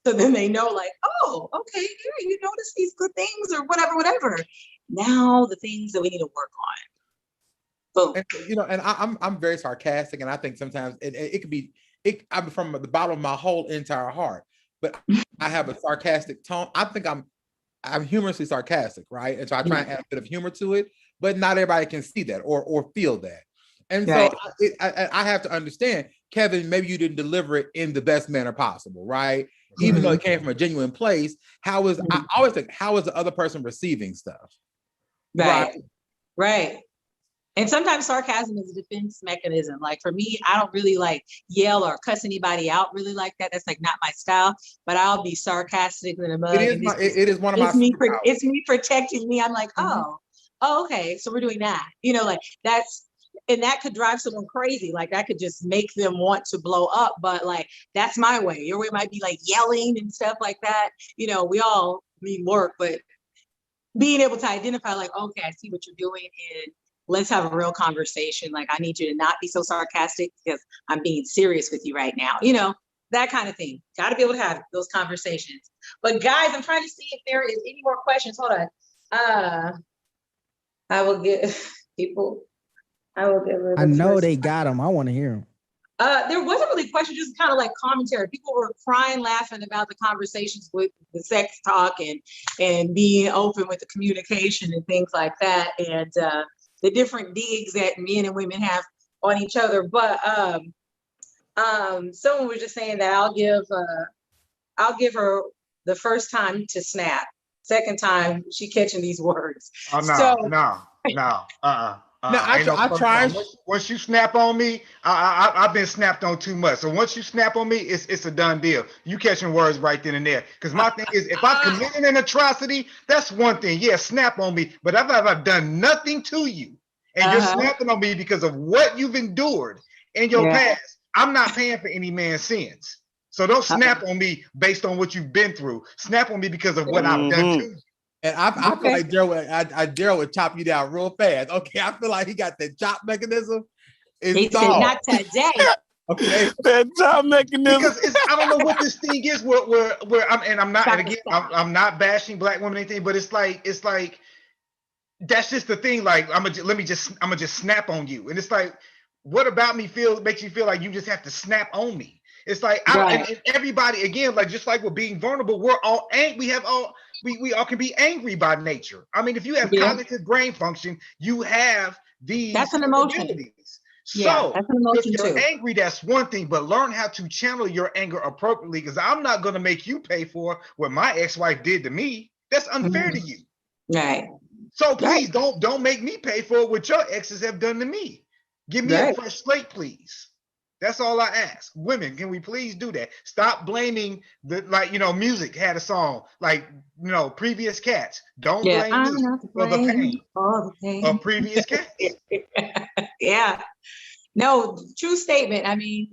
So then they know like, oh, okay, yeah, you notice these good things or whatever. Now the things that we need to work on. Boom. And, you know, and I'm very sarcastic, and I think sometimes it could be, I'm from the bottom of my whole entire heart, but I have a sarcastic tone. I think I'm humorously sarcastic, right? And so I try and add a bit of humor to it, but not everybody can see that or feel that. And so I have to understand, Kevin, maybe you didn't deliver it in the best manner possible, right? Even though it came from a genuine place, I always think, how is the other person receiving stuff? Right. And sometimes sarcasm is a defense mechanism. Like for me, I don't really like yell or cuss anybody out really like that. That's like not my style, but I'll be sarcastic in a mug. It is one of my it's me protecting me. I'm like, oh, okay. So we're doing that, you know, like and that could drive someone crazy. Like that could just make them want to blow up. But like, that's my way. Your way might be like yelling and stuff like that. You know, we all need work, but being able to identify like, okay, I see what you're doing and let's have a real conversation. Like, I need you to not be so sarcastic because I'm being serious with you right now. You know, that kind of thing. Got to be able to have those conversations. But guys, I'm trying to see if there is any more questions. Hold on. I will give people. I know they got them. I want to hear them. There wasn't really a question, just kind of like commentary. People were crying, laughing about the conversations with the sex talk and being open with the communication and things like that. And the different digs that men and women have on each other. But someone was just saying that I'll give her the first time to snap. Second time she catching these words. Oh no. No, I tried. Once you snap on me, I've been snapped on too much. So once you snap on me, it's a done deal. You catching words right then and there. Because my thing is, if I committed an atrocity, that's one thing. Yeah, snap on me. But if I've done nothing to you, and you're snapping on me because of what you've endured in your past, I'm not paying for any man's sins. So don't snap on me based on what you've been through. Snap on me because of what I've done to you. And I feel like Daryl would chop you down real fast. Okay, I feel like he got that chop mechanism. He said, not today. Okay, that chop mechanism. Because I don't know what this thing is. Where I'm not. And again, I'm not bashing black women or anything. But it's like that's just the thing. Like I'm gonna just snap on you. And it's like, what about me makes you feel like you just have to snap on me? It's like and everybody again, like just like we're being vulnerable, we're all we all can be angry by nature. I mean, if you have cognitive brain function, you have these. That's an emotion. Yeah, So that's an if emotion you're too. angry, that's one thing, but learn how to channel your anger appropriately, because I'm not going to make you pay for what my ex-wife did to me. That's unfair to you. Right. So please don't make me pay for what your exes have done to me. Give me a fresh slate, please. That's all I ask. Women, can we please do that? Stop blaming music had a song like, previous cats. Don't blame I'm me not to for the blame pain all the pain of previous cats. Yeah. No, true statement. I mean,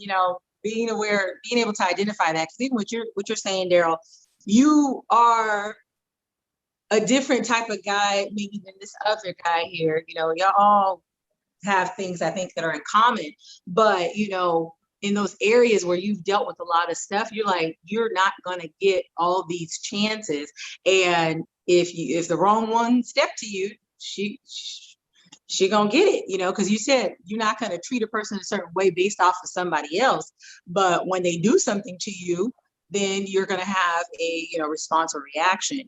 being aware, being able to identify that, because even what you're saying, Daryl, you are a different type of guy maybe than this other guy here. Y'all all have things I think that are in common, but in those areas where you've dealt with a lot of stuff, you're not gonna get all these chances. And if the wrong one stepped to you, she gonna get it, because you said you're not gonna treat a person a certain way based off of somebody else. But when they do something to you, then you're gonna have a response or reaction,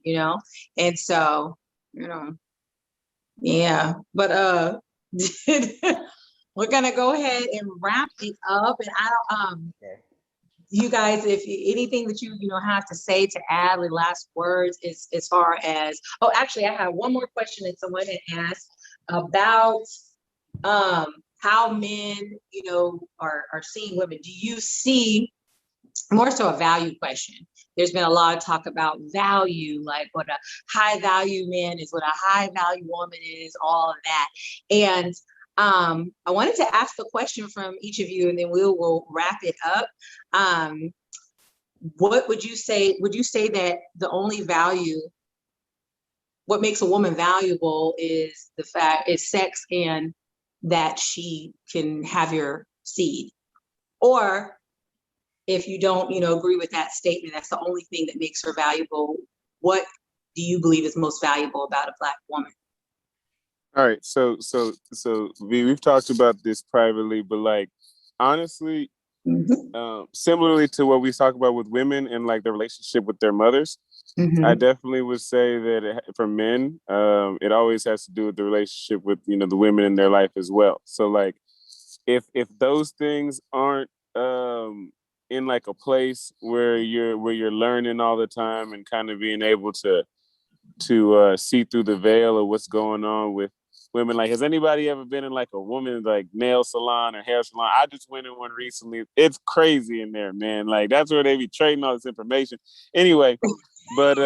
and so yeah. But we're gonna go ahead and wrap it up. And I don't you guys, if anything that you have to say to add, the last words is as far as, oh, actually I have one more question that someone had asked about how men are seeing women. Do you see, more so a value question? There's been a lot of talk about value, like what a high value man is, what a high value woman is, all of that. And I wanted to ask the question from each of you, and then we'll wrap it up. What would you say? Would you say that the only value, what makes a woman valuable, is sex and that she can have your seed? Or if you don't, agree with that statement, that's the only thing that makes her valuable, what do you believe is most valuable about a Black woman? All right, so we've talked about this privately, but like honestly, similarly to what we talk about with women and like the relationship with their mothers, I definitely would say that for men, it always has to do with the relationship with the women in their life as well. So like, if those things aren't in like a place where you're learning all the time and kind of being able to see through the veil of what's going on with women. Like, has anybody ever been in like a woman's like nail salon or hair salon? I just went in one recently. It's crazy in there, man. Like, that's where they be trading all this information. Anyway, but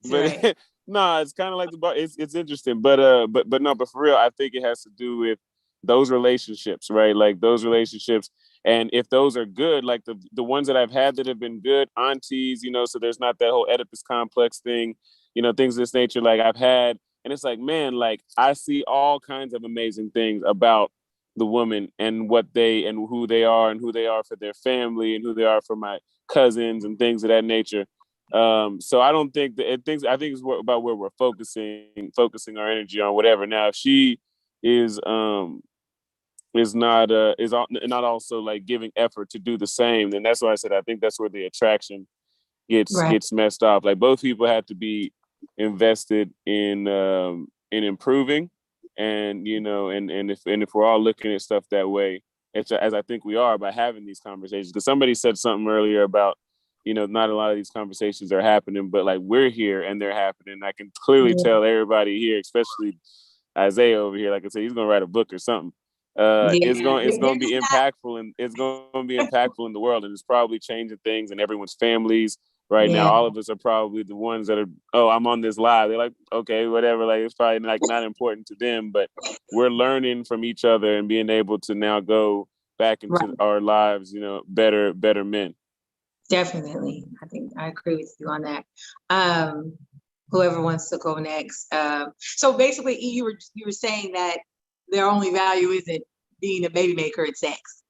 Right. no, it's kind of like the bar. It's interesting, but no, but for real, I think it has to do with those relationships, right? Like those relationships. And if those are good, like the ones that I've had that have been good, aunties, so there's not that whole Oedipus complex thing, things of this nature, like I've had. And it's like, man, like I see all kinds of amazing things about the woman and what they and who they are and who they are for their family and who they are for my cousins and things of that nature. So I don't think that I think it's about where we're focusing our energy on whatever. Now, if she is not also like giving effort to do the same, then that's why I said I think that's where the attraction gets messed up. Like both people have to be invested in improving, and if we're all looking at stuff that way, as I think we are by having these conversations. Because somebody said something earlier about not a lot of these conversations are happening, but like we're here and they're happening. I can clearly tell everybody here, especially Isaiah over here, like I said, he's gonna write a book or something. It's going to be impactful, and it's going to be impactful in the world, and it's probably changing things in everyone's families right now. All of us are probably the ones that are, oh, I'm on this live. They're like, okay, whatever. Like it's probably like not important to them, but we're learning from each other and being able to now go back into our lives, better men. Definitely. I think I agree with you on that. Whoever wants to go next. So basically, you were saying that their only value isn't being a baby maker, it's sex.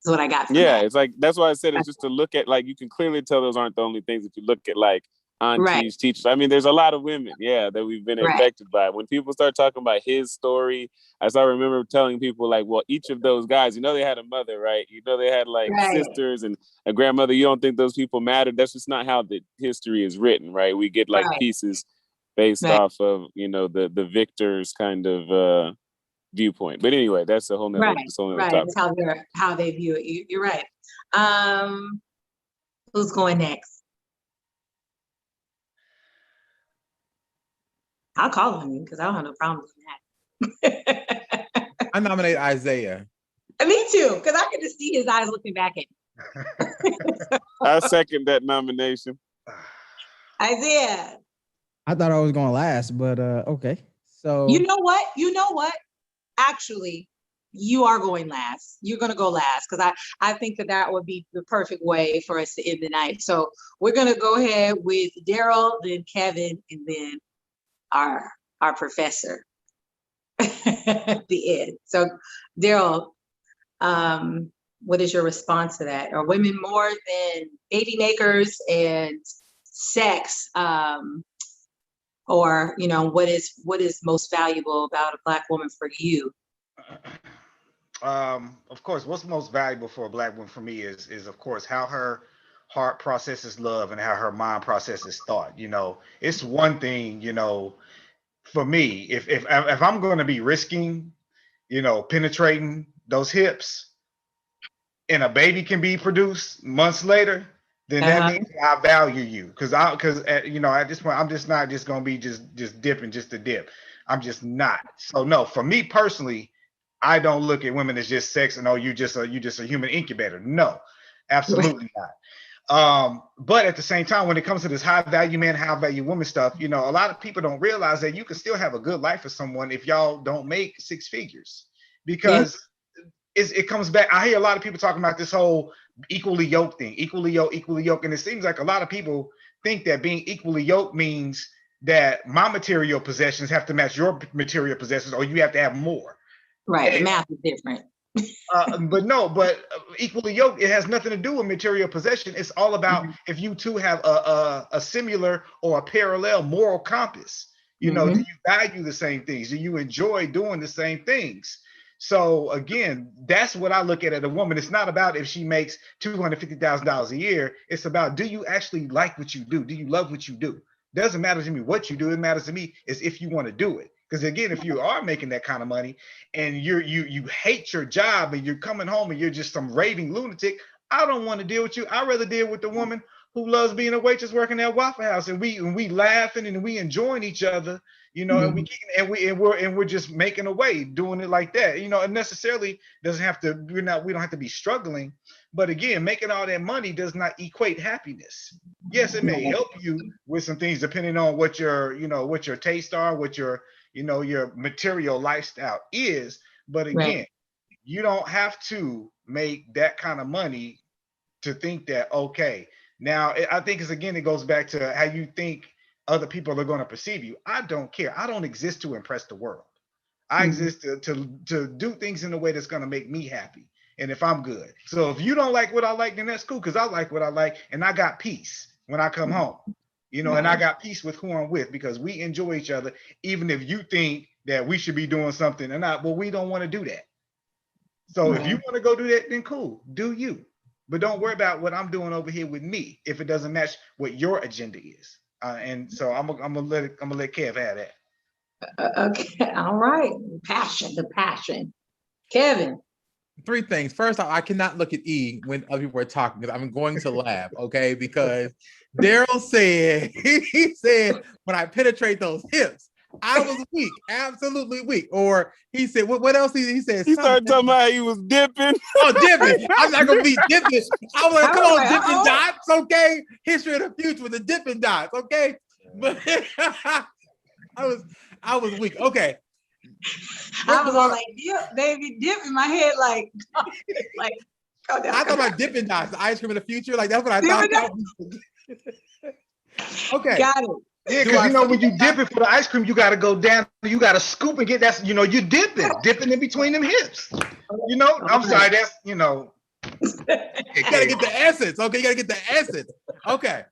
That's what I got from that. It's like, that's why I said it's just to look at, like, you can clearly tell those aren't the only things if you look at like aunties, teachers. I mean, there's a lot of women, that we've been affected by. When people start talking about his story, I remember telling people like, well, each of those guys, they had a mother, right? They had like sisters and a grandmother. You don't think those people matter? That's just not how the history is written, right? We get like pieces based off of, the victors kind of viewpoint. But anyway, that's a whole nother, Right, topic. That's how they view it. You're right. Who's going next? I'll call on you because I don't have no problem with that. I nominate Isaiah. Me too, because I can just see his eyes looking back at me. I second that nomination. Isaiah. I thought I was going last, but okay. So You know what? Actually, you are going last. You're going to go last because I think that would be the perfect way for us to end the night. So we're going to go ahead with Daryl, then Kevin, and then our professor at the end. So Daryl, what is your response to that? Are women more than baby makers and sex? Or, what is most valuable about a Black woman for you? Of course, what's most valuable for a Black woman for me is of course how her heart processes love and how her mind processes thought. It's one thing, for me, if I'm going to be risking, penetrating those hips, and a baby can be produced months later, then that means I value you. Because at this point, I'm just not just gonna be just dipping just to dip. I'm just not. So no, for me personally, I don't look at women as just sex and you just a human incubator. No, absolutely not. But at the same time, when it comes to this high value man, high value woman stuff, a lot of people don't realize that you can still have a good life for someone if y'all don't make six figures, because it comes back. I hear a lot of people talking about this whole equally yoked thing, equally yoked. And it seems like a lot of people think that being equally yoked means that my material possessions have to match your material possessions, or you have to have more. Right, the math is different. But equally yoked, it has nothing to do with material possession. It's all about if you two have a similar or a parallel moral compass. Do you value the same things? Do you enjoy doing the same things? So again, that's what I look at a woman. It's not about if she makes $250,000 a year. It's about, do you actually like what you do? Do you love what you do? Doesn't matter to me what you do. It matters to me is if you want to do it. Because again, if you are making that kind of money and you hate your job and you're coming home and you're just some raving lunatic, I don't want to deal with you. I'd rather deal with the woman who loves being a waitress working at Waffle House, and we laughing and we enjoying each other, and we're just making a way doing it like that, and necessarily doesn't have to. We don't have to be struggling, but again, making all that money does not equate happiness. Yes, it may help you with some things depending on what your tastes are, what your material lifestyle is. But again, you don't have to make that kind of money to think that, okay, now I think it goes back to how you think other people are going to perceive you. I don't care. I don't exist to impress the world. I exist to do things in a way that's going to make me happy. And if I'm good. So if you don't like what I like, then that's cool, because I like what I like. And I got peace when I come home, and I got peace with who I'm with, because we enjoy each other. Even if you think that we should be doing something or not, well, we don't want to do that. So if you want to go do that, then cool, do you. But don't worry about what I'm doing over here with me if it doesn't match what your agenda is. And so I'm gonna let Kev have that. Okay, all right. The passion. Kevin. Three things. First, I cannot look at E when other people are talking because I'm going to laugh, okay? Because Daryl said, he said, when I penetrate those hips, I was weak, absolutely weak. Or he said, what else? He said, he started talking about he was dipping. Oh, dipping. I'm not going to be dipping. I was like, come on, dipping dots, okay? History of the future with the dipping dots, okay? But I was weak. Okay. I was all like, baby, dip in my head, like I thought about Dippin' Dots, the ice cream in the future. Like that's what I thought. Okay. Got it. Yeah, because when you dip it for the ice cream, you got to go down. You got to scoop and get that. You're dipping in between them hips. I'm sorry. That's You got to get the essence. Okay, you got to get the essence. Okay.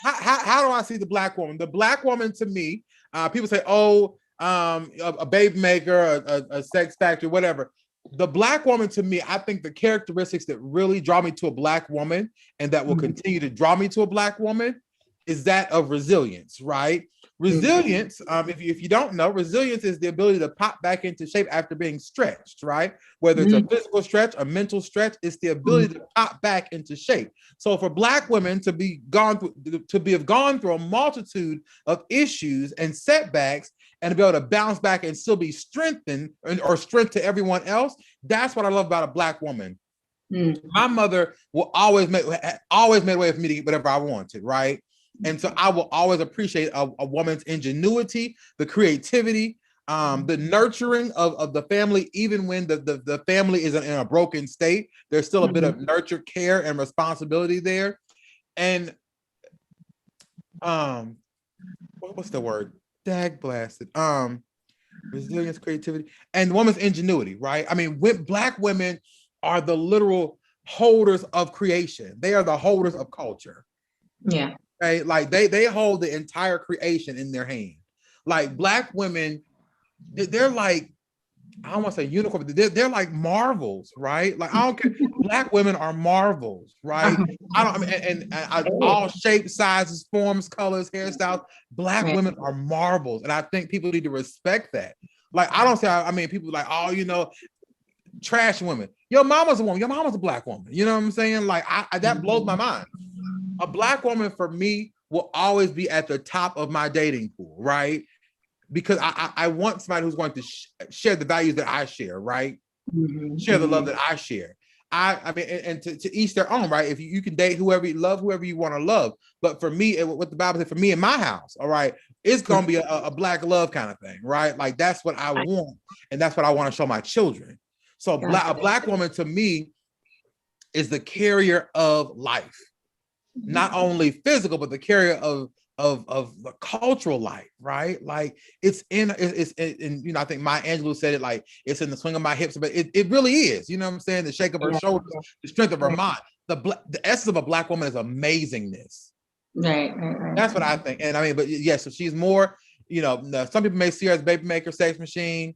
How do I see the Black woman? The Black woman to me, people say, a baby maker, a sex factory, whatever. The Black woman to me, I think the characteristics that really draw me to a Black woman and that will continue to draw me to a Black woman is that of resilience, right? Resilience, if you don't know, resilience is the ability to pop back into shape after being stretched, right? Whether it's a physical stretch, a mental stretch, it's the ability to pop back into shape. So for Black women to have gone through a multitude of issues and setbacks and to be able to bounce back and still be strengthened or strength to everyone else, that's what I love about a Black woman. My mother will always made a way for me to get whatever I wanted, right? And so I will always appreciate a woman's ingenuity, the creativity, the nurturing of the family, even when the family is in a broken state. There's still a bit of nurture, care, and responsibility there. And what's the word? Dag blasted. Resilience, creativity, and the woman's ingenuity, right? I mean, Black women are the literal holders of creation. They are the holders of culture. Yeah. Right? Like they hold the entire creation in their hand. Like Black women, they're like, I don't want to say unicorn, but they're like marvels, right? Like I don't care. Black women are marvels, right? All shapes, sizes, forms, colors, hairstyles. Black women are marvels, and I think people need to respect that. Like I don't say, I mean, people like, oh, trash women. Your mama's a woman. Your mama's a Black woman. You know what I'm saying? Like that blows my mind. A Black woman for me will always be at the top of my dating pool, right? Because I want somebody who's going to share the values that I share, right? Share the love that I share. I mean, and to each their own, right? If you can date whoever you love, whoever you want to love. But for me, what the Bible said, for me in my house, all right, it's going to be a Black love kind of thing, right? Like that's what I want. And that's what I want to show my children. So a Black woman to me is the carrier of life. Not only physical, but the carrier of the cultural life, right? Like it's in I think Maya Angelou said it, like it's in the swing of my hips, but it really is, you know what I'm saying? The shake of her shoulders, the strength of her mind. The essence of a Black woman is amazingness. Right. That's what I think. And I mean, but yes, so she's more, some people may see her as baby maker, sex machine,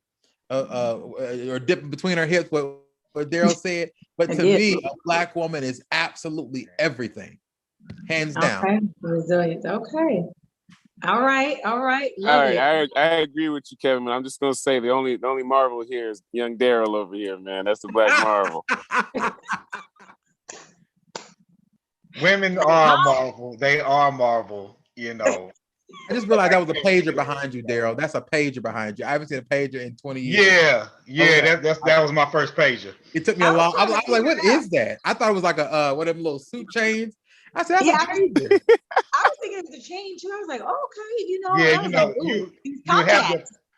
or dipping between her hips, what Daryl said. But to me, a Black woman is absolutely everything. Hands down. Okay. Resilience. Okay. All right. Love it. I agree with you, Kevin. I'm just gonna say the only Marvel here is young Daryl over here, man. That's the Black Marvel. Women are Marvel. They are Marvel. I just realized that was a pager behind you, Daryl. That's a pager behind you. I haven't seen a pager in 20 years. Yeah. Okay. That was my first pager. It took me a long. I was like, "What is that?" I thought it was like a whatever little suit chains. I said, "That's a pager." I was thinking it was a chain too. I was like, "Okay,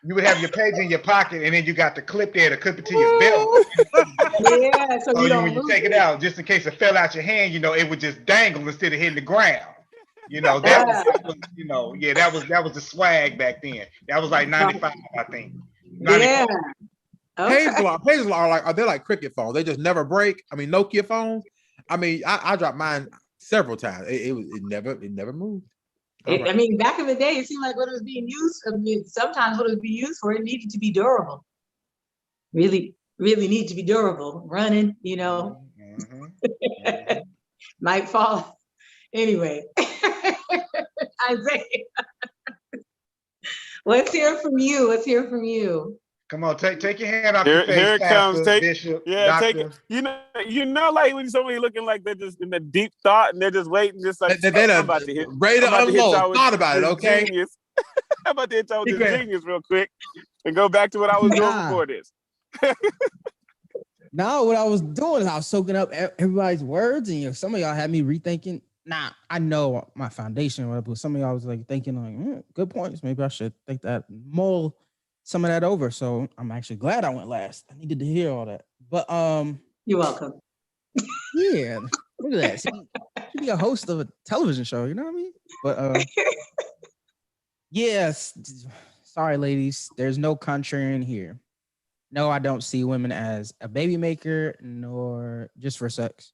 you would have your page in your pocket, and then you got the clip there to clip it to your belt. Yeah, so when you take it out, just in case it fell out your hand, it would just dangle instead of hitting the ground. That was the swag back then. That was like 95, I think. 95. Yeah. Okay. Pagers are they like cricket phones? They just never break. I mean, Nokia phones. I mean, I dropped mine several times. It never moved. I mean, back in the day, it seemed like what it was being used. I mean, sometimes what it was being used for, it needed to be durable. Really, really need to be durable. Running, might fall. Anyway, Isaiah, let's hear from you. Come on, take your hand off your face. Here it comes. Bishop, Doctor. Like when somebody looking like they're just in a deep thought and they're just waiting, just like I'm about to hit. Thought about it, okay? I'm about to hit y'all with this genius real quick and go back to what I was doing before this. No, what I was doing is I was soaking up everybody's words, and some of y'all had me rethinking. Nah, I know my foundation, but some of y'all was like thinking like, good points. Maybe I should think that mull some of that over. So I'm actually glad I went last. I needed to hear all that. But you're welcome. Yeah, look at that. Should be a host of a television show, you know what I mean? But yes, sorry, ladies. There's no contrarian here. No, I don't see women as a baby maker, nor just for sex.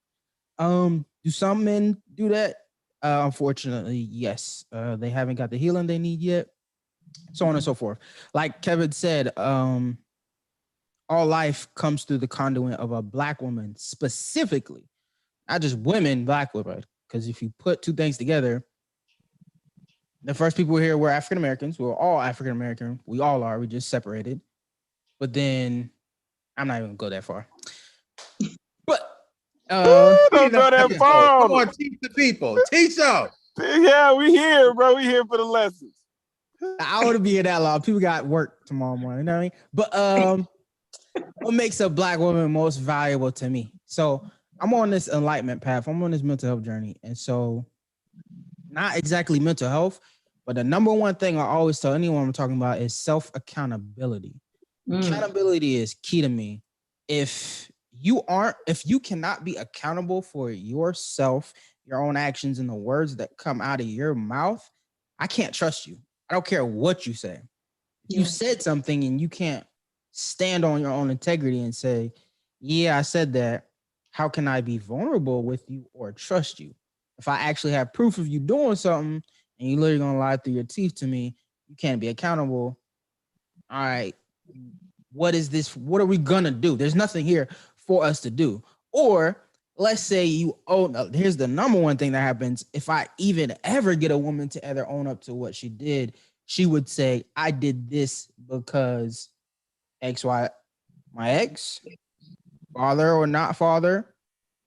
Do some men do that? Unfortunately, yes. They haven't got the healing they need yet. So on and so forth. Like Kevin said, all life comes through the conduit of a Black woman, specifically, not just women, Black women. Because if you put two things together, The first people here were African Americans. We were all African American. We all are. We just separated. But then I'm not even gonna go that far. But don't go that far. Come on, teach the people. Teach them. Yeah, we here, bro. We here for the lessons. I want to be here that long. People got work tomorrow morning. You know what I mean? But what makes a Black woman most valuable to me? So I'm on this enlightenment path. I'm on this mental health journey. And so not exactly mental health, but the number one thing I always tell anyone I'm talking about is self-accountability. Accountability is key to me. If you cannot be accountable for yourself, your own actions, and the words that come out of your mouth, I can't trust you. I don't care what you say. You said something and you can't stand on your own integrity and say, yeah, I said that. How can I be vulnerable with you or trust you? If I actually have proof of you doing something and you literally gonna lie through your teeth to me, you can't be accountable. All right, what is this? What are we gonna do? There's nothing here for us to do. Or let's say here's the number one thing that happens. If I even ever get a woman to ever own up to what she did, she would say, I did this because XY, my ex, father or not father,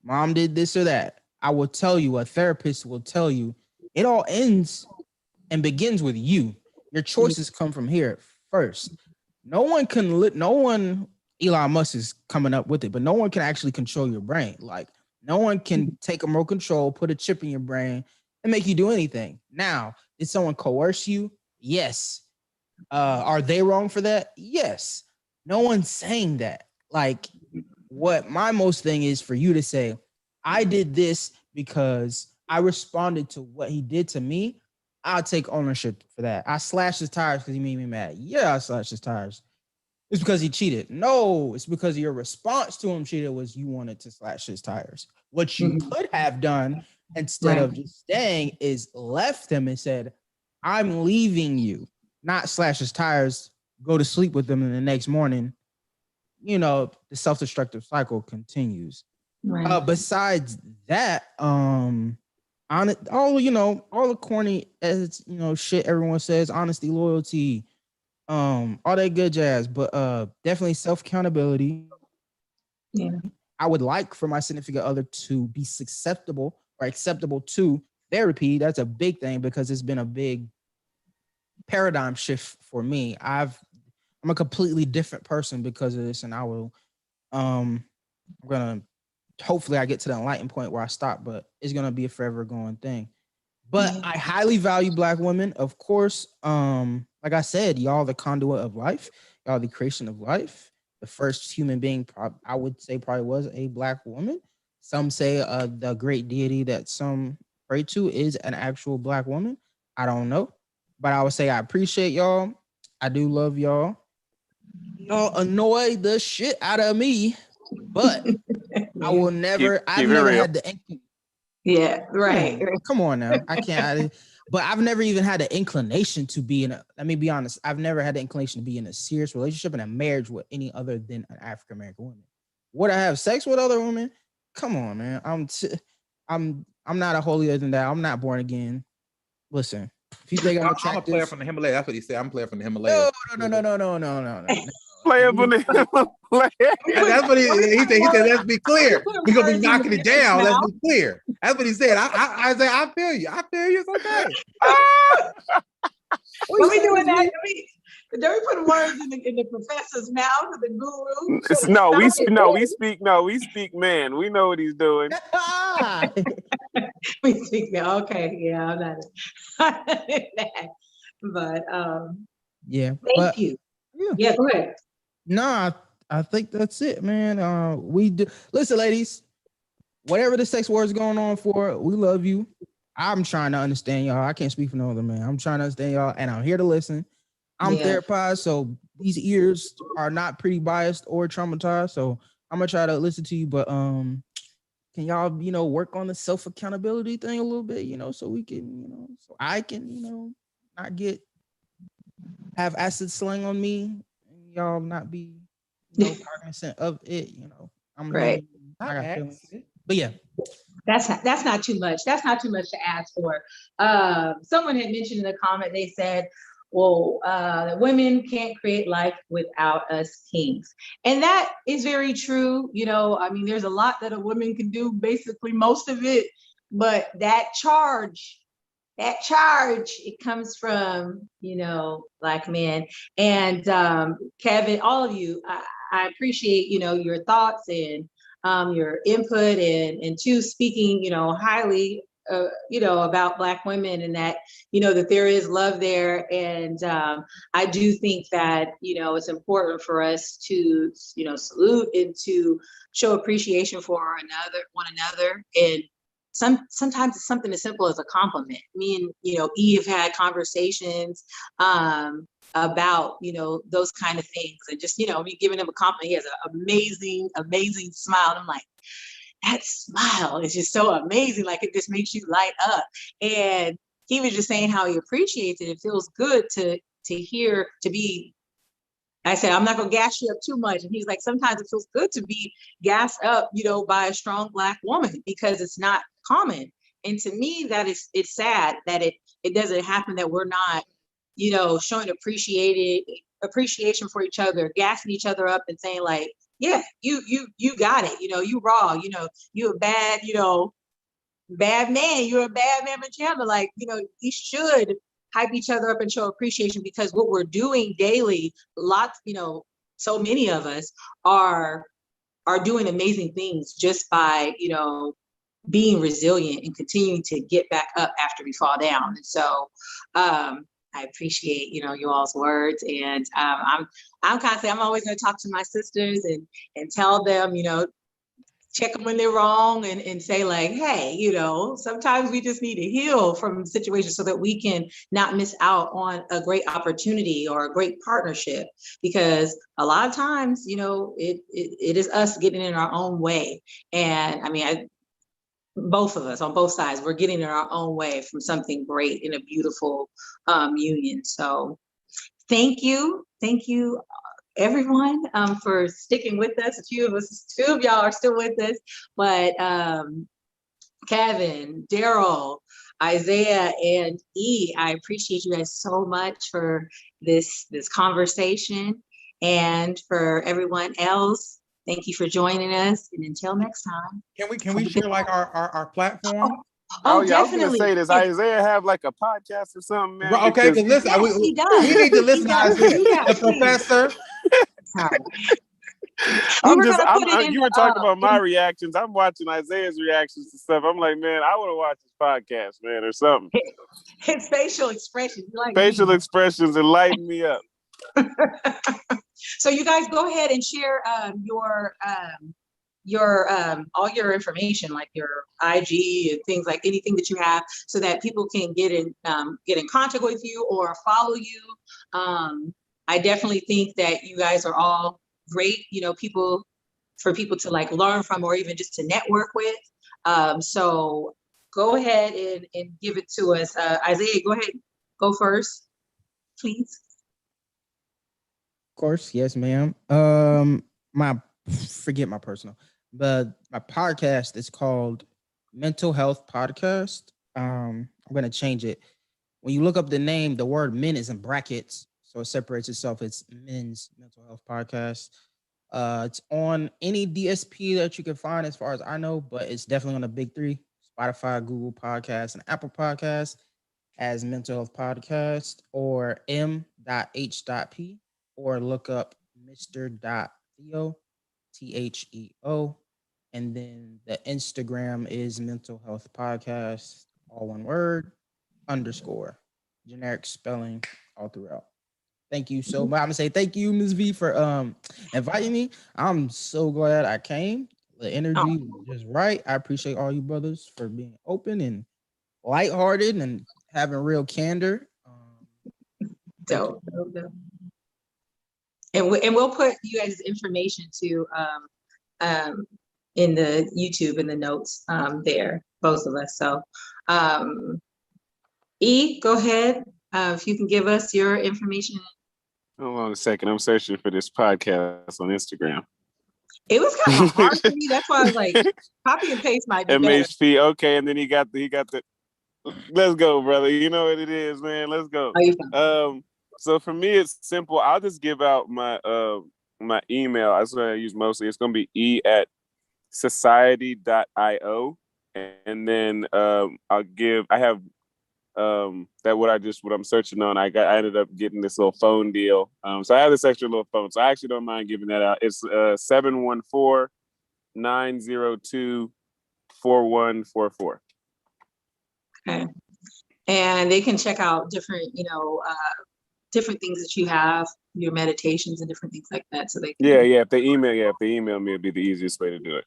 mom did this or that. I will tell you, a therapist will tell you, it all ends and begins with you. Your choices come from here first. No one, Elon Musk is coming up with it, but no one can actually control your brain. Like, no one can take a remote control, put a chip in your brain, and make you do anything. Now, did someone coerce you? Yes. Are they wrong for that? Yes. No one's saying that. Like, what my most thing is for you to say, I did this because I responded to what he did to me. I'll take ownership for that. I slashed his tires because he made me mad. Yeah, I slashed his tires. It's because he cheated. No, it's because your response to him cheated was you wanted to slash his tires. What you could have done instead of just staying is left him and said, I'm leaving you, not slash his tires, go to sleep with them, and the next morning, the self-destructive cycle continues. Besides that, all the corny shit everyone says, honesty, loyalty, all that good jazz, but definitely self-accountability. Yeah. I would like for my significant other to be susceptible or acceptable to therapy. That's a big thing because it's been a big paradigm shift for me. I'm a completely different person because of this, and I'm gonna hopefully I get to the enlightened point where I stop, but it's gonna be a forever going thing. But I highly value Black women, of course. Like I said, y'all the conduit of life, y'all the creation of life. The first human being, I would say, probably was a Black woman. Some say the great deity that some pray to is an actual Black woman. I don't know, but I would say I appreciate y'all. I do love y'all. Y'all annoy the shit out of me, but I will never. I've never had the inclination. Yeah, right. Come on now. I can't. But I've never even had the inclination to be let me be honest. I've never had the inclination to be in a serious relationship and a marriage with any other than an African American woman. Would I have sex with other women? Come on, man. I'm not a holier than that. I'm not born again. Listen, if you think I'm attractive, I'm a player from the Himalayas. That's what he said. I'm a player from the Himalayas. No. Player from the Himalayas. That's what he said. Let's be clear. We're gonna be knocking it down. Let's be clear. That's what he said. I say I feel you. It's okay. What we doing that? Don't we put words in the professor's mouth or the guru? We speak man. We know what he's doing. We speak man. Okay, yeah, I'm not that. But thank you. Yeah, go ahead. No, I think that's it, man. We do. Listen, ladies, whatever the sex war is going on for, we love you. I'm trying to understand y'all. I can't speak for no other man. I'm trying to understand y'all, and I'm here to listen. I'm therapized, so these ears are not pretty biased or traumatized. So I'm gonna try to listen to you, but can y'all, work on the self-accountability thing a little bit, so we can, so I can, not have acid slang on me, and y'all not be, cognizant of it, I'm right. I got feelings. But yeah, That's not too much. That's not too much to ask for. Someone had mentioned in the comment, they said, well, women can't create life without us kings. And that is very true. You know, I mean, there's a lot that a woman can do, basically most of it, but that charge, it comes from, you know, Black men. And Kevin, all of you, I appreciate, you know, your thoughts and your input, and to speaking, you know, highly, you know, about Black women, and that, you know, that there is love there. And I do think that, you know, it's important for us to, you know, salute and to show appreciation for one another. And sometimes it's something as simple as a compliment. Me and, you know, Eve had conversations about, you know, those kind of things, and just, you know, me giving him a compliment. He has an amazing smile. And I'm like, that smile is just so amazing. Like, it just makes you light up. And he was just saying how he appreciates it. It feels good to hear, to be, I said, I'm not gonna gas you up too much. And he's like, sometimes it feels good to be gassed up, you know, by a strong Black woman, because it's not common. And to me, it's sad that it doesn't happen, that we're not, you know, showing appreciation for each other, gassing each other up and saying like, yeah, you got it, you know, you raw, you know, you a bad, you know, bad man, you're a bad man, Chandler. Like, you know, we should hype each other up and show appreciation, because what we're doing daily, lots, you know, so many of us are doing amazing things just by, you know, being resilient and continuing to get back up after we fall down. And so I appreciate, you know, you all's words. And I'm constantly, I'm always going to talk to my sisters and tell them, you know, check them when they're wrong, and say like, hey, you know, sometimes we just need to heal from situations so that we can not miss out on a great opportunity or a great partnership. Because a lot of times, you know, it is us getting in our own way. And I mean, both of us on both sides, we're getting in our own way from something great in a beautiful union. So thank you everyone, for sticking with us. Two of y'all are still with us, but Kevin, Daryl, Isaiah, and E, I appreciate you guys so much for this conversation. And for everyone else, thank you for joining us. And until next time. Can we share like our platform? Oh yeah, definitely. I was gonna say, does Isaiah have like a podcast or something, man? Okay, because listen, yes, he does. We need to listen to Isaiah, the professor. Sorry. You were talking about my reactions. I'm watching Isaiah's reactions to stuff. I'm like, man, I want to watch this podcast, man, or something. His facial expressions, expressions enlighten me up. So you guys go ahead and share your all your information, like your IG and things, like anything that you have, so that people can get in contact with you or follow you. I definitely think that you guys are all great, you know, for people to like learn from, or even just to network with. So go ahead and give it to us. Isaiah, go ahead, go first, please. Of course, yes, ma'am. Forget my personal, but my podcast is called Mental Health Podcast. I'm gonna change it. When you look up the name, the word men is in brackets, so it separates itself. It's Men's Mental Health Podcast. It's on any DSP that you can find, as far as I know, but it's definitely on the big three: Spotify, Google Podcasts, and Apple Podcasts, as Mental Health Podcast, or m.h.p, or look up Mr.Theo, THEO. And then the Instagram is Mental Health Podcast, all one word, _ generic spelling all throughout. Thank you so much. I'm gonna say thank you, Ms. V, for inviting me. I'm so glad I came. The energy was just right. I appreciate all you brothers for being open and lighthearted and having real candor. Dope. And we'll put you guys' information to in the YouTube in the notes there, both of us. So E, go ahead. If you can give us your information. Hold on a second. I'm searching for this podcast on Instagram. It was kind of hard for me. That's why I was like, copy and paste might be better. MHP, okay, and then he got the. Let's go, brother. You know what it is, man. Let's go. So for me, it's simple. I'll just give out my my email. That's what I use mostly. It's gonna be e@society.io, and then I have that what I'm searching on. I ended up getting this little phone deal. So I have this extra little phone. So I actually don't mind giving that out. It's 714-902-4144. Okay. And they can check out different, different things that you have, your meditations and different things like that. So they can... If they email me, it'd be the easiest way to do it.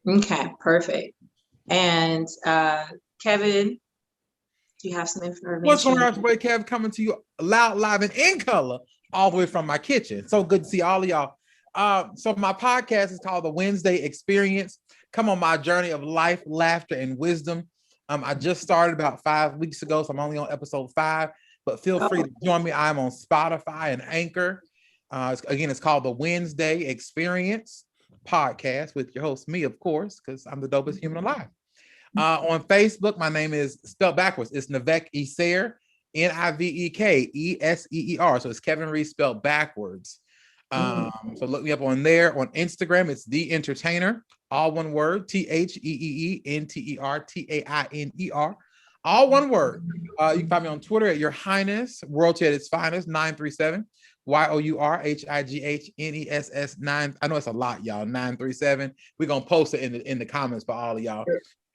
Okay, perfect. And Kevin, do you have some information? What's going on, boy? Kev coming to you loud, live, and in color, all the way from my kitchen. So good to see all of y'all. So my podcast is called The Wednesday Experience. Come on my journey of life, laughter, and wisdom. I just started about 5 weeks ago, so I'm only on episode 5, but feel free to join me. I'm on Spotify and Anchor. It's called The Wednesday Experience Podcast with your host, me, of course, because I'm the dopest human alive. On Facebook, my name is spelled backwards. It's Nivek Eser, Nivek Eseer. So it's Kevin Reese spelled backwards. So look me up on there. On Instagram, it's The Entertainer, all one word, TheEentertainer, all one word. You can find me on Twitter at Your Highness, Royalty at its finest, 937, YOURHIGHNESS 9. I know it's a lot, y'all. 937. We're gonna post it in the comments for all of y'all.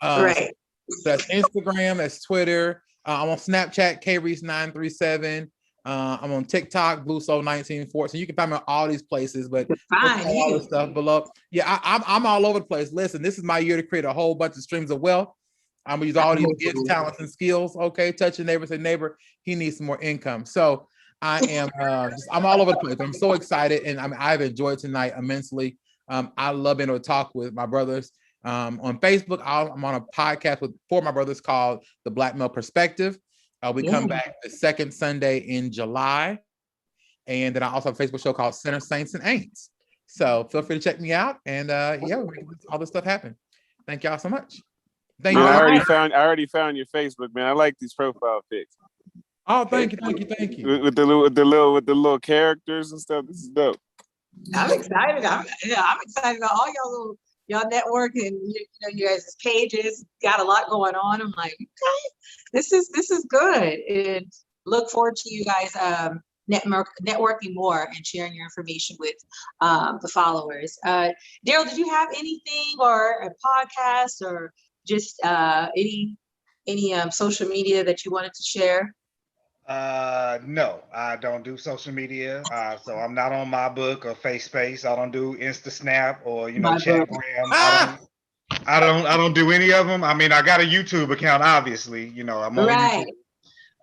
Right. So that's Instagram, that's Twitter. I'm on Snapchat, KReese937. I'm on TikTok, Blue Soul 1914. So you can find me on all these places, but all the stuff below. Yeah, I'm all over the place. Listen, this is my year to create a whole bunch of streams of wealth. I'm gonna use all these gifts, talents, and skills. Okay, touch your neighbor, say neighbor, he needs some more income. So I am I'm all over the place. I'm so excited, and I've enjoyed tonight immensely. I love being able to talk with my brothers. On Facebook, I'm on a podcast with 4 of my brothers called The Black Male Perspective. We come back the second Sunday in July. And then I also have a Facebook show called Center Saints and Aints. So feel free to check me out. And we're making all this stuff happen. Thank y'all so much. Thank you. I already found your Facebook, man. I like these profile pics. Oh, thank you. With the little characters and stuff. This is dope. I'm excited. I'm excited about all y'all network and you guys' pages. Got a lot going on. I'm like, okay, this is good. And look forward to you guys networking more and sharing your information with the followers. Daryl, did you have anything or a podcast or just any social media that you wanted to share? No, I don't do social media. So I'm not on my book or FaceSpace. I don't do InstaSnap or Chatgram. I don't do any of them. I mean, I got a YouTube account, obviously. I'm on YouTube.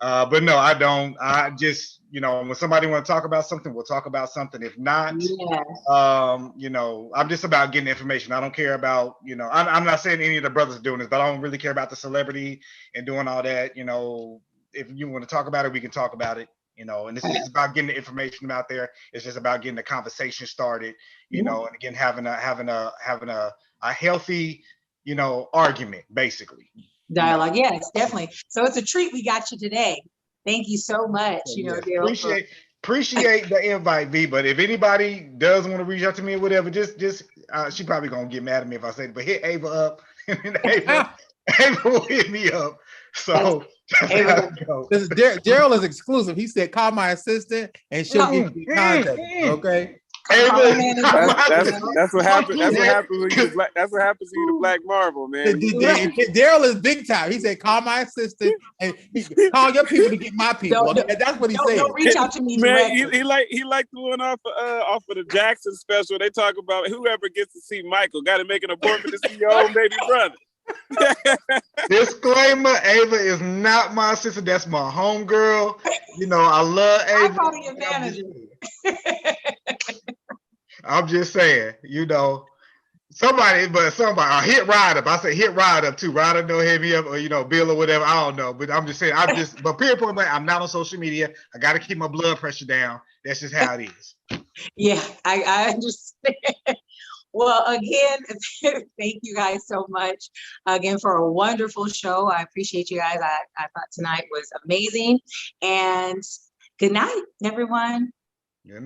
But no, I don't. I just, when somebody want to talk about something, we'll talk about something. If not, I'm just about getting information. I don't care about, I'm not saying any of the brothers are doing this, but I don't really care about the celebrity and doing all that. If you want to talk about it, we can talk about it. And it's just about getting the information out there. It's just about getting the conversation started. And again, having a healthy, argument, basically. Dialogue, yes, definitely. So it's a treat we got you today. Thank you so much. Appreciate the invite, V. But if anybody does want to reach out to me or whatever, just she probably gonna get mad at me if I say it. But hit Ava up, and Ava will hit me up. So Daryl is exclusive. He said, "Call my assistant, and she'll give you contact." Okay. That's what happens. That's what happens when you the Black Marvel, man. Daryl is big time. He said, "Call my assistant and call your people to get my people." That's what he said. Don't reach out to me, man. He like the one off of the Jackson special. They talk about whoever gets to see Michael got to make an appointment to see your own baby brother. Disclaimer: Ava is not my sister. That's my homegirl. I love Ava. I'm probably your manager. I'm just saying, somebody, hit Ride Up. I say hit Ride Up too. Ride Up, don't hit me up, or Bill or whatever. I don't know, but I'm just saying, but period point blank, I'm not on social media. I got to keep my blood pressure down. That's just how it is. Yeah, I understand. Well, again, thank you guys so much again for a wonderful show. I appreciate you guys. I thought tonight was amazing. And good night, everyone.